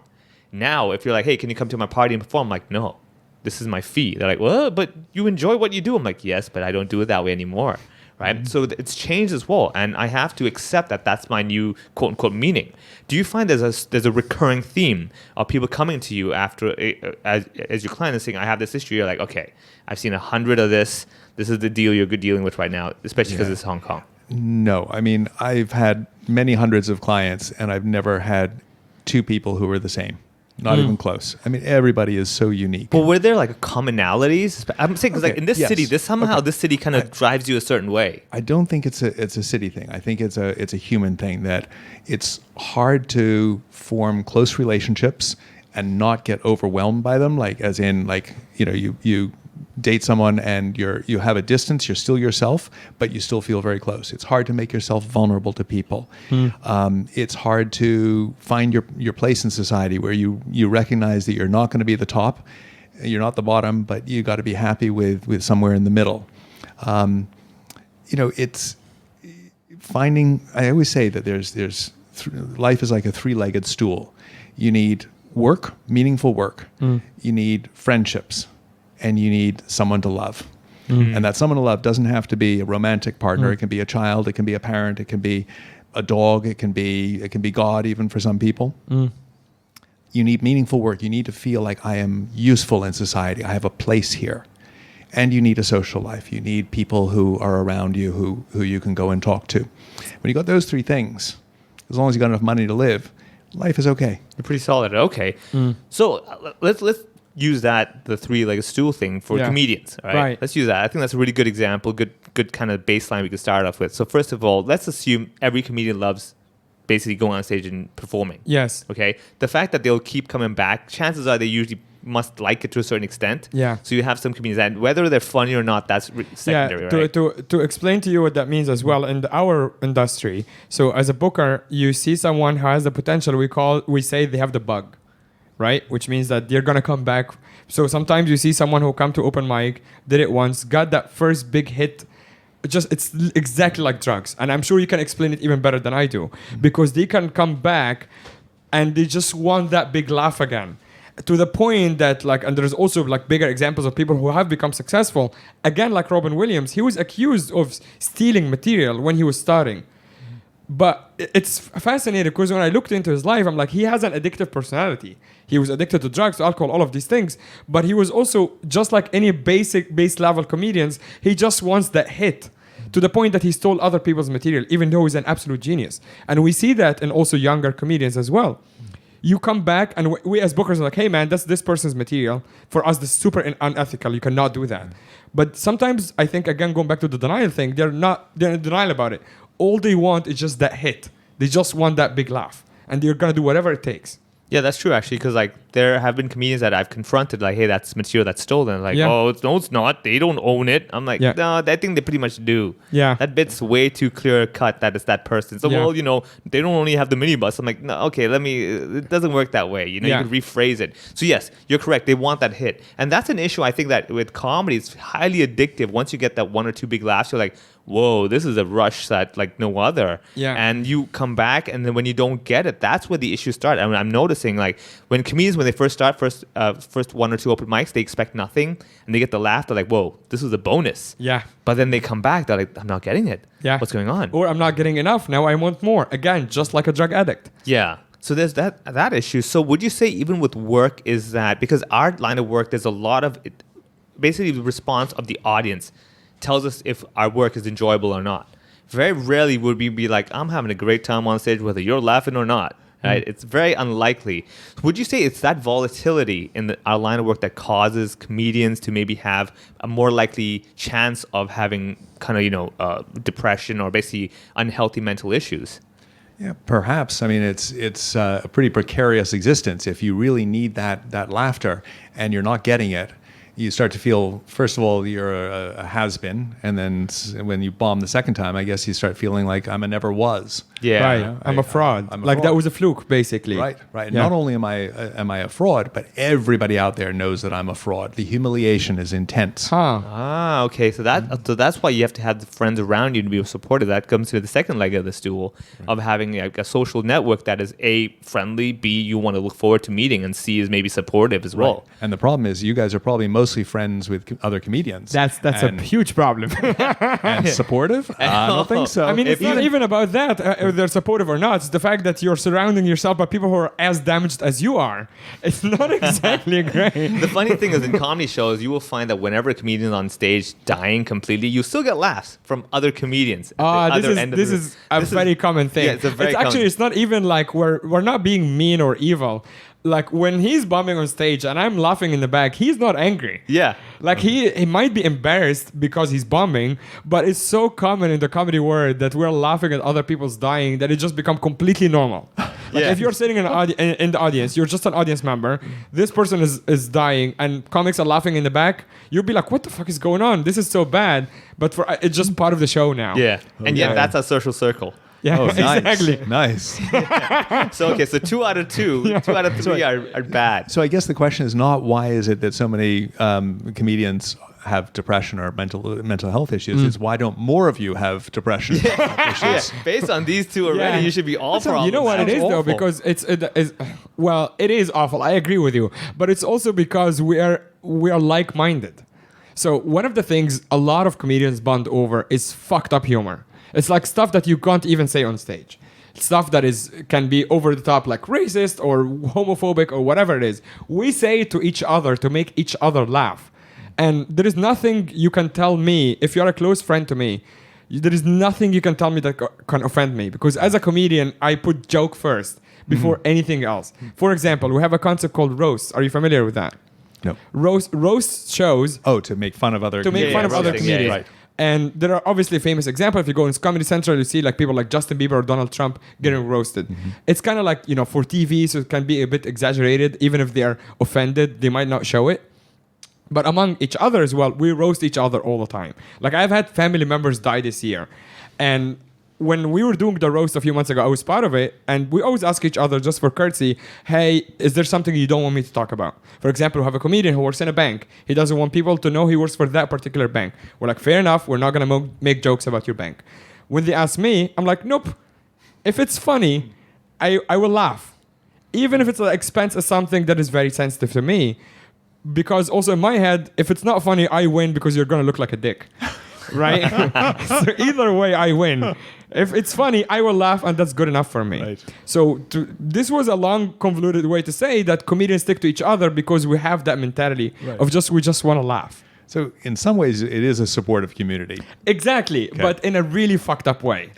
Now, if you're like, hey, can you come to my party and perform? I'm like, no. This is my fee. They're like, well, but you enjoy what you do. I'm like, yes, but I don't do it that way anymore, right? So it's changed as well, and I have to accept that that's my new quote unquote meaning. Do you find there's a recurring theme of people coming to you after as your client and saying, I have this issue? You're like, okay, I've seen 100 of this. This is the deal you're dealing with right now, especially because it's Hong Kong. No, I mean, I've had many hundreds of clients, and I've never had two people who were the same. Not even close. I mean, everybody is so unique. But were there like commonalities? I'm saying because like in this yes. city, this city kind of drives you a certain way. I don't think it's a city thing. I think it's a human thing, that it's hard to form close relationships and not get overwhelmed by them. Like, as in, like, you know, you date someone and you have a distance, you're still yourself, but you still feel very close. It's hard to make yourself vulnerable to people. It's hard to find your place in society, where you recognize that you're not going to be the top, you're not the bottom, but you got to be happy with somewhere in the middle. You know, it's finding. I always say that life is like a three-legged stool. You need work, meaningful work. You need friendships. And you need someone to love. And that someone to love doesn't have to be a romantic partner. It can be a child, it can be a parent, it can be a dog, it can be God, even for some people. You need meaningful work. You need to feel like, I am useful in society. I have a place here. And you need a social life. You need people who are around you, who you can go and talk to. When you got those three things, as long as you got enough money to live, life is okay. You're pretty solid. Okay. So let's use the three-legged stool thing for comedians, right? Let's use that. I think that's a really good example, good kind of baseline we could start off with. So first of all, let's assume every comedian loves basically going on stage and performing. Yes. Okay. The fact that they'll keep coming back, chances are they usually must like it to a certain extent. Yeah. So you have some comedians, and whether they're funny or not, that's secondary, right? To explain to you what that means as well, in our industry, so as a booker, you see someone who has the potential, we say they have the bug. Right? Which means that they're going to come back. So sometimes you see someone who come to open mic, did it once, got that first big hit. It's exactly like drugs. And I'm sure you can explain it even better than I do. Because they can come back and they just want that big laugh again. To the point that, like, and there's also like bigger examples of people who have become successful. Again, like Robin Williams, he was accused of stealing material when he was starting. But it's fascinating because when I looked into his life, I'm like, he has an addictive personality. He was addicted to drugs, alcohol, all of these things. But he was also, just like any base level comedians, he just wants that hit, to the point that he stole other people's material, even though he's an absolute genius. And we see that in also younger comedians as well. You come back, and we as bookers are like, hey man, that's this person's material. For us, this is super unethical. You cannot do that. But sometimes, I think, again, going back to the denial thing, they're in denial about it. All they want is just that hit. They just want that big laugh. And they're going to do whatever it takes. Yeah, that's true, actually, because like there have been comedians that I've confronted, like, hey, that's material that's stolen. Like, oh, it's not. They don't own it. I'm like, no, I think they pretty much do. Yeah. That bit's way too clear cut that it's that person. So, well, you know, they don't only have the minibus. I'm like, no, okay, it doesn't work that way. You know, you can rephrase it. So, yes, you're correct. They want that hit. And that's an issue, I think, that with comedy, it's highly addictive. Once you get that one or two big laughs, you're like, whoa, this is a rush that like no other. Yeah. And you come back, and then when you don't get it, that's where the issues start. I mean, I'm noticing, like, when comedians, when they first start, first one or two open mics, they expect nothing, and they get the laugh. They're like, whoa, this is a bonus. Yeah. But then they come back, they're like, I'm not getting it. Yeah. What's going on? Or I'm not getting enough. Now I want more. Again, just like a drug addict. Yeah. So there's that issue. So would you say even with work is that, because our line of work, there's a lot of it, basically the response of the audience tells us if our work is enjoyable or not. Very rarely would we be like, I'm having a great time on stage whether you're laughing or not. Right? It's very unlikely. Would you say it's that volatility in our line of work that causes comedians to maybe have a more likely chance of having kind of, depression or basically unhealthy mental issues? Yeah, perhaps. I mean, it's a pretty precarious existence if you really need that laughter and you're not getting it. You start to feel, first of all, you're a has-been, and then when you bomb the second time, I guess you start feeling like I'm a never was. Yeah, right. I'm a fraud. I'm a fraud. That was a fluke, basically. Right. Yeah. Not only am I a fraud, but everybody out there knows that I'm a fraud. The humiliation is intense. Okay. So that's why you have to have the friends around you to be supportive. That comes to the second leg of the stool of having like a social network that is A, friendly, B, you want to look forward to meeting, and C is maybe supportive as well. Right. And the problem is, you guys are probably mostly friends with other comedians. That's a huge problem. And supportive? I don't think so. I mean, it's not even about that, if they're supportive or not. It's the fact that you're surrounding yourself by people who are as damaged as you are. It's not exactly great. The funny thing is, in comedy shows, you will find that whenever a comedian is on stage dying completely, you still get laughs from other comedians. This is a very common thing. Yeah, it's not even like we're not being mean or evil. like when he's bombing on stage and I'm laughing in the back, he's not angry. Yeah. Like he might be embarrassed because he's bombing, but it's so common in the comedy world that we're laughing at other people's dying that it just become completely normal. Like if you're sitting in the audience, you're just an audience member, this person is dying and comics are laughing in the back, you'll be like, what the fuck is going on? This is so bad. But it's just part of the show now. Yeah. And yet that's our social circle. Yeah, Oh, exactly. Nice. So, okay, so 2 out of 2, 2 out of 3 are bad. So I guess the question is not why is it that so many comedians have depression or mental health issues. It's why don't more of you have depression and mental health issues? Based on these two already, you should be all problems. You know what it is though, awful. because it is awful. I agree with you, but it's also because we are like-minded. So one of the things a lot of comedians bond over is fucked up humor. It's like stuff that you can't even say on stage. Stuff that can be over the top, like racist or homophobic or whatever it is. We say it to each other to make each other laugh. And there is nothing you can tell me, if you're a close friend to me, there is nothing you can tell me that can offend me. Because as a comedian, I put joke first before anything else. For example, we have a concept called roast. Are you familiar with that? No. Roast shows To make fun of other to make fun of other roasting, yeah, comedians. yeah. Right. And there are obviously famous examples. If you go in Comedy Central, you see like people like Justin Bieber or Donald Trump getting roasted. It's kind of like, for TV, so it can be a bit exaggerated. Even if they are offended, they might not show it. But among each other as well, we roast each other all the time. Like I've had family members die this year. And when we were doing the roast a few months ago, I was part of it. And we always ask each other just for courtesy, hey, is there something you don't want me to talk about? For example, we have a comedian who works in a bank. He doesn't want people to know he works for that particular bank. We're like, fair enough. We're not going to make jokes about your bank. When they ask me, I'm like, nope. If it's funny, I will laugh. Even if it's at the expense of something that is very sensitive to me. Because also in my head, if it's not funny, I win because you're going to look like a dick. Right? So either way, I win. If it's funny, I will laugh, and that's good enough for me. Right. So this was a long, convoluted way to say that comedians stick to each other because we have that mentality of we just want to laugh. So in some ways, it is a supportive community. Exactly, but in a really fucked up way.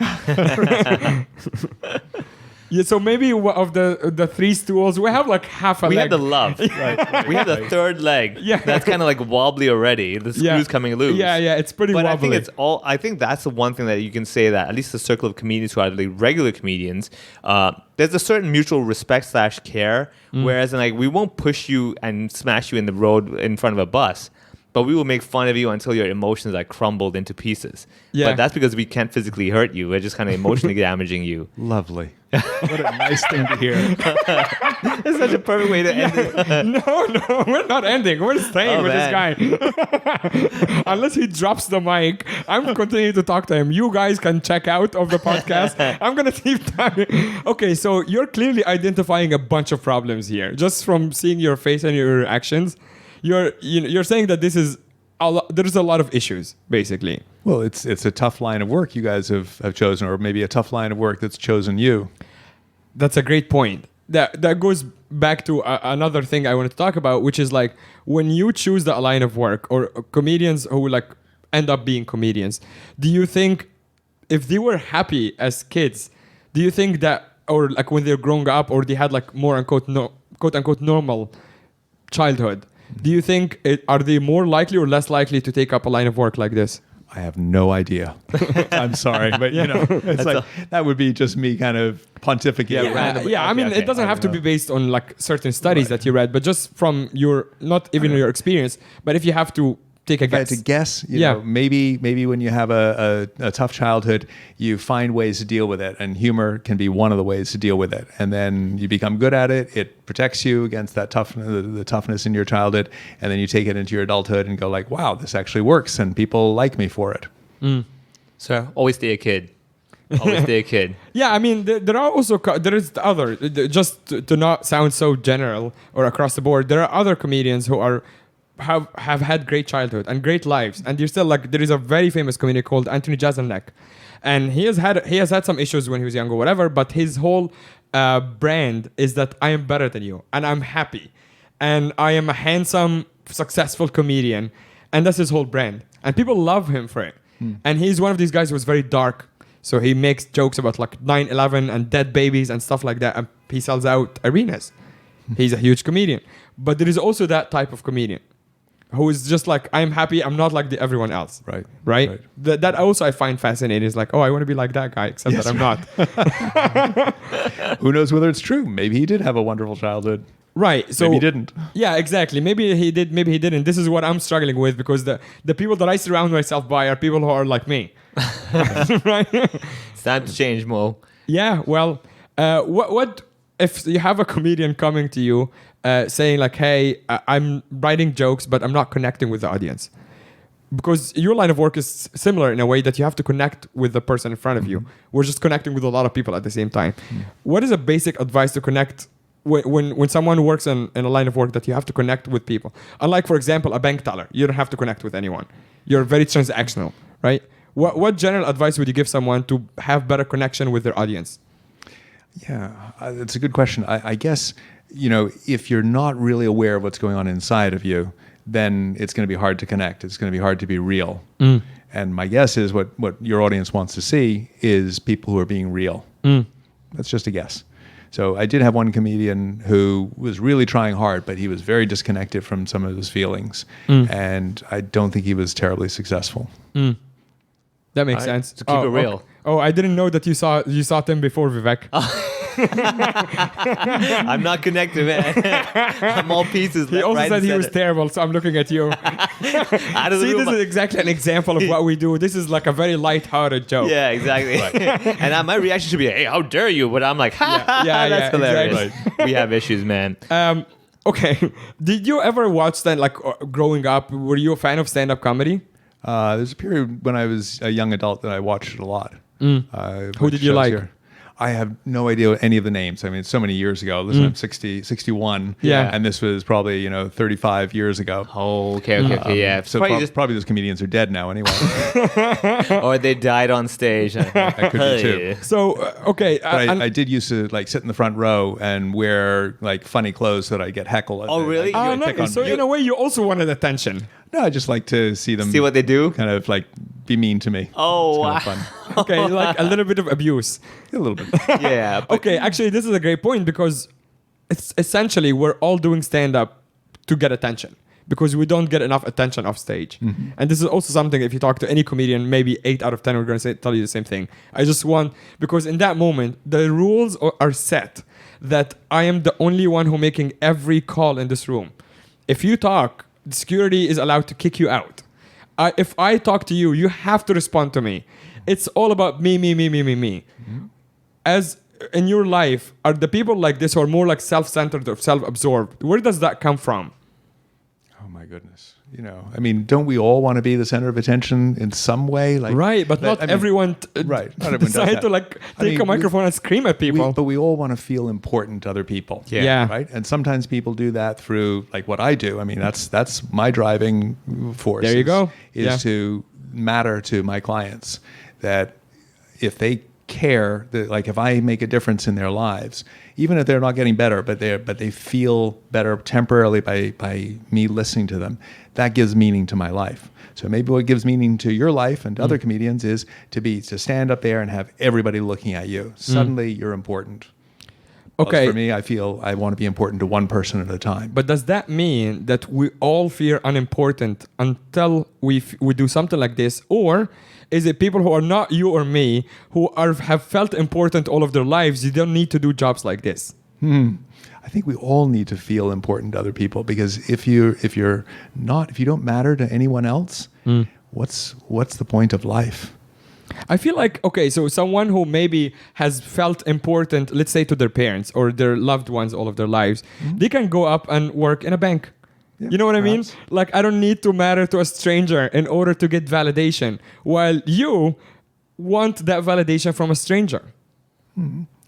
Yeah, so maybe of the three stools, we have like half a leg. We have the love. Right. We have the third leg. Yeah. That's kind of like wobbly already. The screw's coming loose. Yeah, it's pretty But wobbly. I think that's the one thing that you can say that at least the circle of comedians who are like regular comedians, there's a certain mutual respect / care. Whereas we won't push you and smash you in the road in front of a bus. But we will make fun of you until your emotions are crumbled into pieces. Yeah. But that's because we can't physically hurt you. We're just kind of emotionally damaging you. Lovely. What a nice thing to hear. It's such a perfect way to end it. No, we're not ending. We're staying with man. this guy. Unless he drops the mic, I'm continuing to talk to him. You guys can check out of the podcast. I'm going to keep talking. Okay, so you're clearly identifying a bunch of problems here. Just from seeing your face and your reactions, you're saying that there's a lot of issues, basically. Well, it's a tough line of work you guys have chosen, or maybe a tough line of work that's chosen you. That's a great point. That goes back to another thing I wanted to talk about, which is like when you choose the line of work or comedians who like end up being comedians, do you think if they were happy as kids, do you think that, or like when they're growing up or they had like more quote unquote normal childhood, do you think are they more likely or less likely to take up a line of work like this? I have no idea. I'm sorry, but it's like that would be just me kind of pontificating. I mean, it doesn't have to be based on like certain studies that you read, but just from not even your experience, but if you have to take a If I had guess. to guess, you know, maybe when you have a tough childhood, you find ways to deal with it, and humor can be one of the ways to deal with it. And then you become good at it. It protects you against that the toughness in your childhood, and then you take it into your adulthood and go like, "Wow, this actually works, and people like me for it." So always stay a kid. Always stay a kid. Yeah, I mean, there are also there is the other. Just to not sound so general or across the board, there are other comedians who have had great childhood and great lives, and you're still like, there is a very famous comedian called Anthony Jeselnik, and he has had some issues when he was young or whatever, but his whole brand is that I am better than you and I'm happy and I am a handsome, successful comedian, and that's his whole brand, and people love him for it. And he's one of these guys who was very dark, so he makes jokes about like 9/11 and dead babies and stuff like that, and he sells out arenas. He's a huge comedian. But there is also that type of comedian who is just like, I'm happy, I'm not like everyone else. Right? That also I find fascinating. It's like, oh, I want to be like that guy, except that I'm not. Who knows whether it's true? Maybe he did have a wonderful childhood. Right. So maybe he didn't. Yeah, exactly. Maybe he did, maybe he didn't. This is what I'm struggling with, because the people that I surround myself by are people who are like me. Right? It's time to change, Mo. Yeah, well, what if you have a comedian coming to you saying like, hey, I'm writing jokes, but I'm not connecting with the audience? Because your line of work is similar in a way that you have to connect with the person in front of you. We're just connecting with a lot of people at the same time. What is a basic advice to connect when someone works in a line of work that you have to connect with people? Unlike, for example, a bank teller, you don't have to connect with anyone. You're very transactional, right? What general advice would you give someone to have better connection with their audience? Yeah, it's a good question. I guess, if you're not really aware of what's going on inside of you, then it's going to be hard to connect. It's going to be hard to be real. And my guess is what your audience wants to see is people who are being real. That's just a guess. So I did have one comedian who was really trying hard, but he was very disconnected from some of his feelings. And I don't think he was terribly successful. That makes sense. To keep it real. Okay. Oh, I didn't know that you saw Tim before, Vivek. I'm not connected, man. I'm all pieces. He also said he was terrible, so I'm looking at you. See, this is exactly an example of what we do. This is like a very light-hearted joke. Yeah, exactly. And my reaction should be, hey, how dare you? But I'm like, that's hilarious. Exactly. We have issues, man. Okay. Did you ever watch that, like, growing up? Were you a fan of stand-up comedy? There's a period when I was a young adult that I watched it a lot. Who did you like? Here. I have no idea any of the names. I mean, it's so many years ago. Listen, I'm 61. Yeah. And this was probably, 35 years ago. Oh, okay, yeah. So probably those comedians are dead now anyway. Or they died on stage. That could be too. So, okay. But I did used to like sit in the front row and wear like funny clothes so that I get heckled. Oh, really? So in a way, you also wanted attention. No, I just like to see them. See what they do? Kind of like be mean to me. Oh, wow. It's kind of fun. Okay, like a little bit of abuse. A little bit. Yeah. Okay, actually, this is a great point because it's essentially we're all doing stand-up to get attention because we don't get enough attention off stage. And this is also something, if you talk to any comedian, maybe 8 out of 10 are going to tell you the same thing. I just want, because in that moment, the rules are set that I am the only one who making every call in this room. If you talk, security is allowed to kick you out. If I talk to you, you have to respond to me. It's all about me. As in your life, are the people like this who are more like self-centered or self-absorbed? Where does that come from? Oh my goodness. I mean, don't we all want to be the center of attention in some way? Like, right, but not everyone not everyone does decide that. to like take a microphone and scream at people. But we all want to feel important to other people. Yeah. Right? And sometimes people do that through like what I do. I mean, that's my driving force. There you go. Is to matter to my clients, that if they care, that like if I make a difference in their lives, even if they're not getting better, but they feel better temporarily by me listening to them, that gives meaning to my life. So maybe what gives meaning to your life and to other comedians is to stand up there and have everybody looking at you. Suddenly you're important. Okay. For me, I feel I want to be important to one person at a time. But does that mean that we all feel unimportant until we do something like this? Or is it people who are not you or me who have felt important all of their lives? You don't need to do jobs like this. I think we all need to feel important to other people, because if you don't matter to anyone else, what's the point of life? I feel like, okay, so someone who maybe has felt important, let's say to their parents or their loved ones all of their lives, they can go up and work in a bank. Yeah, you know what perhaps. I mean? Like, I don't need to matter to a stranger in order to get validation, while you want that validation from a stranger.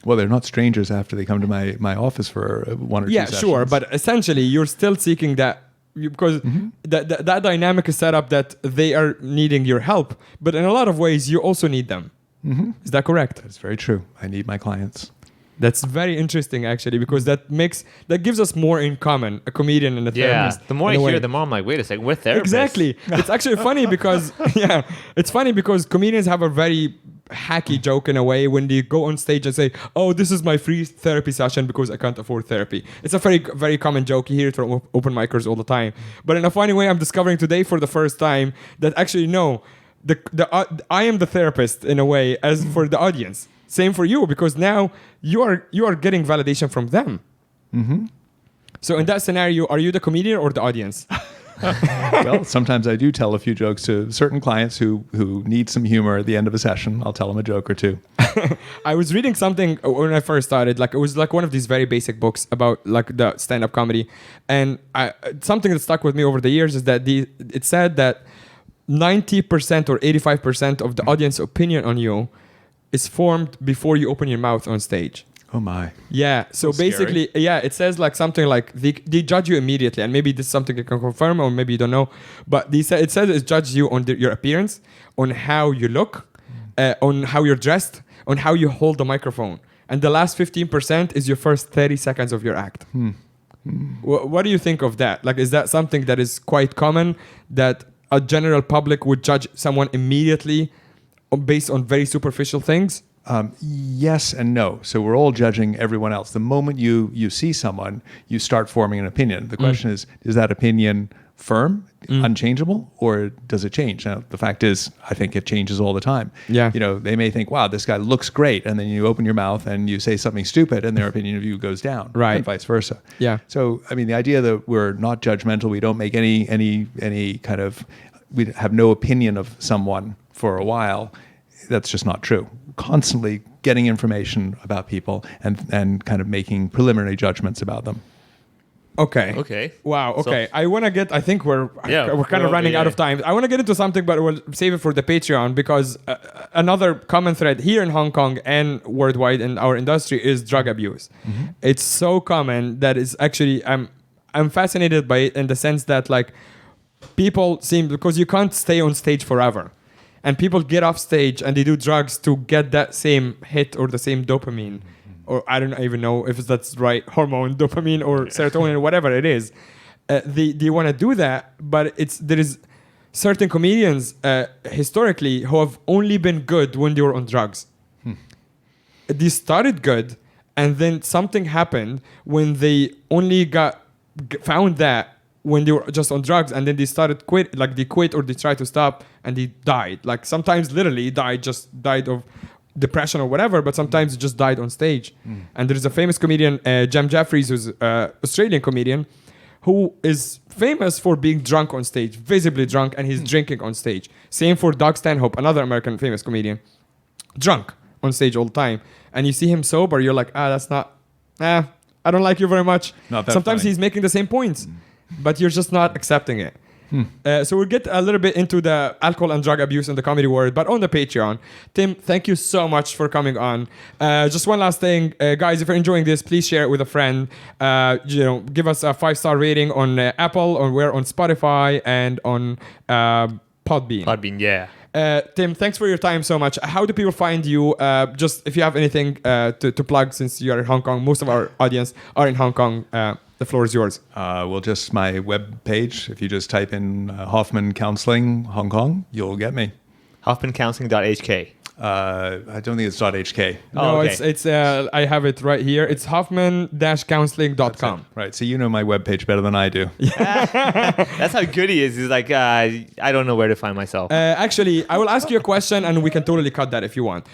Well, they're not strangers after they come to my office for one or two sessions. Yeah, sure, but essentially you're still seeking that, because that dynamic is set up that they are needing your help, but in a lot of ways you also need them. Is that correct? That's very true. I need my clients. That's very interesting, actually, because that gives us more in common, a comedian and a therapist. Yeah, the more I hear, the more I'm like, wait a second, we're therapists. Exactly. It's actually funny because, it's funny because comedians have a very hacky joke in a way when they go on stage and say, "Oh, this is my free therapy session because I can't afford therapy." It's a very, very common joke. You hear it from open micers all the time. But in a funny way, I'm discovering today for the first time that actually no, I am the therapist in a way as for the audience. Same for you, because now you are getting validation from them. Mm-hmm. So in that scenario, are you the comedian or the audience? Well, sometimes I do tell a few jokes to certain clients who need some humor at the end of a session. I'll tell them a joke or two. I was reading something when I first started, like it was like one of these very basic books about like the stand-up comedy, and something that stuck with me over the years is that it said that 90% or 85% of the audience opinion on you is formed before you open your mouth on stage. Oh my. Yeah. So That's basically, yeah, it says like something like they judge you immediately, and maybe this is something you can confirm or maybe you don't know, but it says it judges you on your appearance, on how you look, on how you're dressed, on how you hold the microphone. And the last 15% is your first 30 seconds of your act. What do you think of that? Like, is that something that is quite common, that a general public would judge someone immediately based on very superficial things? Yes and no. So we're all judging everyone else. The moment you see someone, you start forming an opinion. The question is that opinion firm, unchangeable, or does it change? Now, the fact is, I think it changes all the time. Yeah. You know, they may think, wow, this guy looks great. And then you open your mouth and you say something stupid and their opinion of you goes down. Right. And vice versa. Yeah. So, I mean, the idea that we're not judgmental, we don't make any kind of, we have no opinion of someone for a while, that's just not true. Constantly getting information about people and kind of making preliminary judgments about them. Okay. Wow. Okay. So, I think we're kind of running out of time. I want to get into something, but we'll save it for the Patreon, because another common thread here in Hong Kong and worldwide in our industry is drug abuse. Mm-hmm. It's so common that it's actually, I'm fascinated by it in the sense that like people because you can't stay on stage forever. And people get off stage and they do drugs to get that same hit or the same dopamine. Or I don't even know if that's right, hormone, dopamine, or serotonin, or whatever it is. They want to do that, but there is certain comedians historically who have only been good when they were on drugs. They started good, and then something happened when they only found that when they were just on drugs, and then they quit or they tried to stop and they died. Like sometimes literally died of depression or whatever, but sometimes just died on stage. And there's a famous comedian, Jem Jeffries, who's an Australian comedian, who is famous for being drunk on stage, visibly drunk, and he's drinking on stage. Same for Doug Stanhope, another American famous comedian, drunk on stage all the time. And you see him sober, you're like, that's not, I don't like you very much. Not that Sometimes funny. he's making the same points. But you're just not accepting it. So we'll get a little bit into the alcohol and drug abuse in the comedy world, but on the Patreon. Tim, thank you so much for coming on. Just one last thing, guys, if you're enjoying this, please share it with a friend. Give us a 5-star rating on Apple, or we're on Spotify and on Podbean. Podbean, yeah. Tim, thanks for your time so much. How do people find you? Just if you have anything to plug, since you're in Hong Kong, most of our audience are in Hong Kong. The floor is yours. Well, just my web page. If you just type in Hoffman Counseling Hong Kong, you'll get me. HoffmanCounseling.hk. I don't think it's .hk. No, okay. it's I have it right here. It's Hoffman-counseling.com. Right. So you know my webpage better than I do. That's how good he is. He's like, I don't know where to find myself. Actually, I will ask you a question, and we can totally cut that if you want.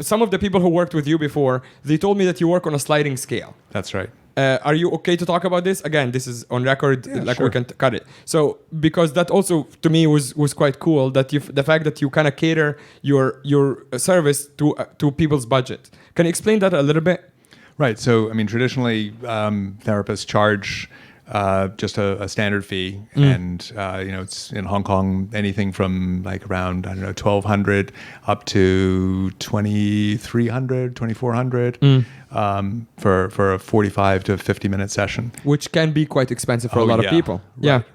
Some of the people who worked with you before, they told me that you work on a sliding scale. That's right. Are you okay to talk about this? Again, this is on record, Yeah, we can cut it. So, because that also, to me, was quite cool, that the fact that you kind of cater your service to people's budget. Can you explain that a little bit? Right. So, I mean, traditionally, therapists charge just a standard fee, and it's in Hong Kong anything from like around $1,200 up to $2,300, $2,400 for a 45 to 50 minute session, Which can be quite expensive for a lot of people.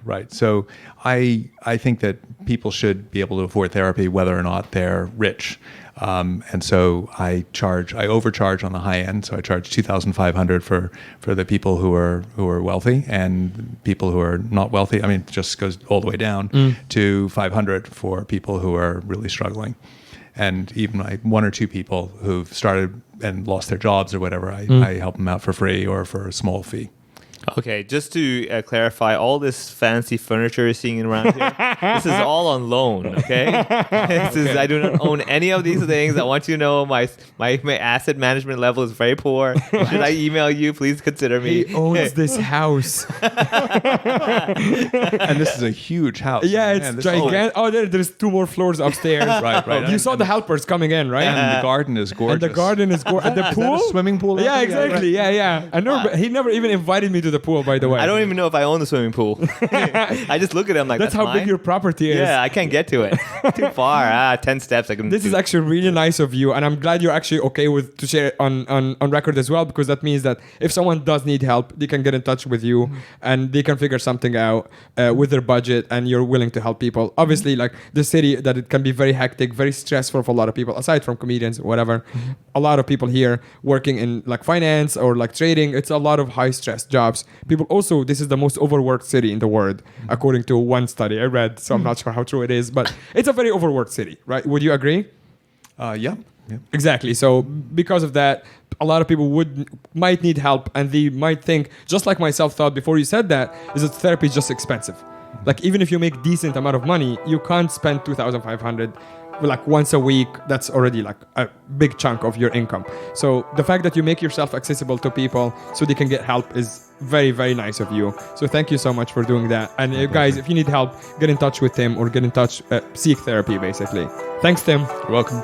Right. So I think that people should be able to afford therapy whether or not they're rich. And so I overcharge on the high end. So I charge $2,500 for the people who are wealthy, and people who are not wealthy. I mean, it just goes all the way down to $500 for people who are really struggling. And even like 1 or 2 people who've started and lost their jobs or whatever, I help them out for free or for a small fee. Okay, just to clarify, all this fancy furniture you're seeing around here, this is all on loan, okay? I do not own any of these things. I want you to know my asset management level is very poor. Should I email you? Please consider me. He owns this house. And this is a huge house. Yeah, it's gigantic. Oh, there's 2 more floors upstairs. Right. You saw the helpers coming in, right? And the garden is gorgeous. And the garden is gorgeous. And the Is pool? that a swimming pool? Yeah, exactly. Yeah. I know. He never even invited me to the pool, by the way. I don't even know if I own the swimming pool. I just look at him like, That's how mine? big your property is. Yeah, I can't get to it. Too far. 10 steps. This is actually really nice of you, and I'm glad you're actually okay with to share it on record as well, because that means that if someone does need help, they can get in touch with you and they can figure something out with their budget, and you're willing to help people. Obviously, like the city, that it can be very hectic, very stressful for a lot of people, aside from comedians or whatever. A lot of people here working in like finance or like trading, it's a lot of high stress jobs. People also, this is the most overworked city in the world, according to one study I read, so I'm not sure how true it is, but it's a very overworked city, right? Would you agree? Yeah. Exactly. So because of that, a lot of people might need help, and they might think, just like myself thought before you said that, is that therapy is just expensive. Like even if you make decent amount of money, you can't spend 2,500 like once a week. That's already like a big chunk of your income. So the fact that you make yourself accessible to people so they can get help is very, very nice of you. So thank you so much for doing that. And guys, if you need help, get in touch with Tim or get in touch, seek therapy basically. Thanks, Tim. You're welcome.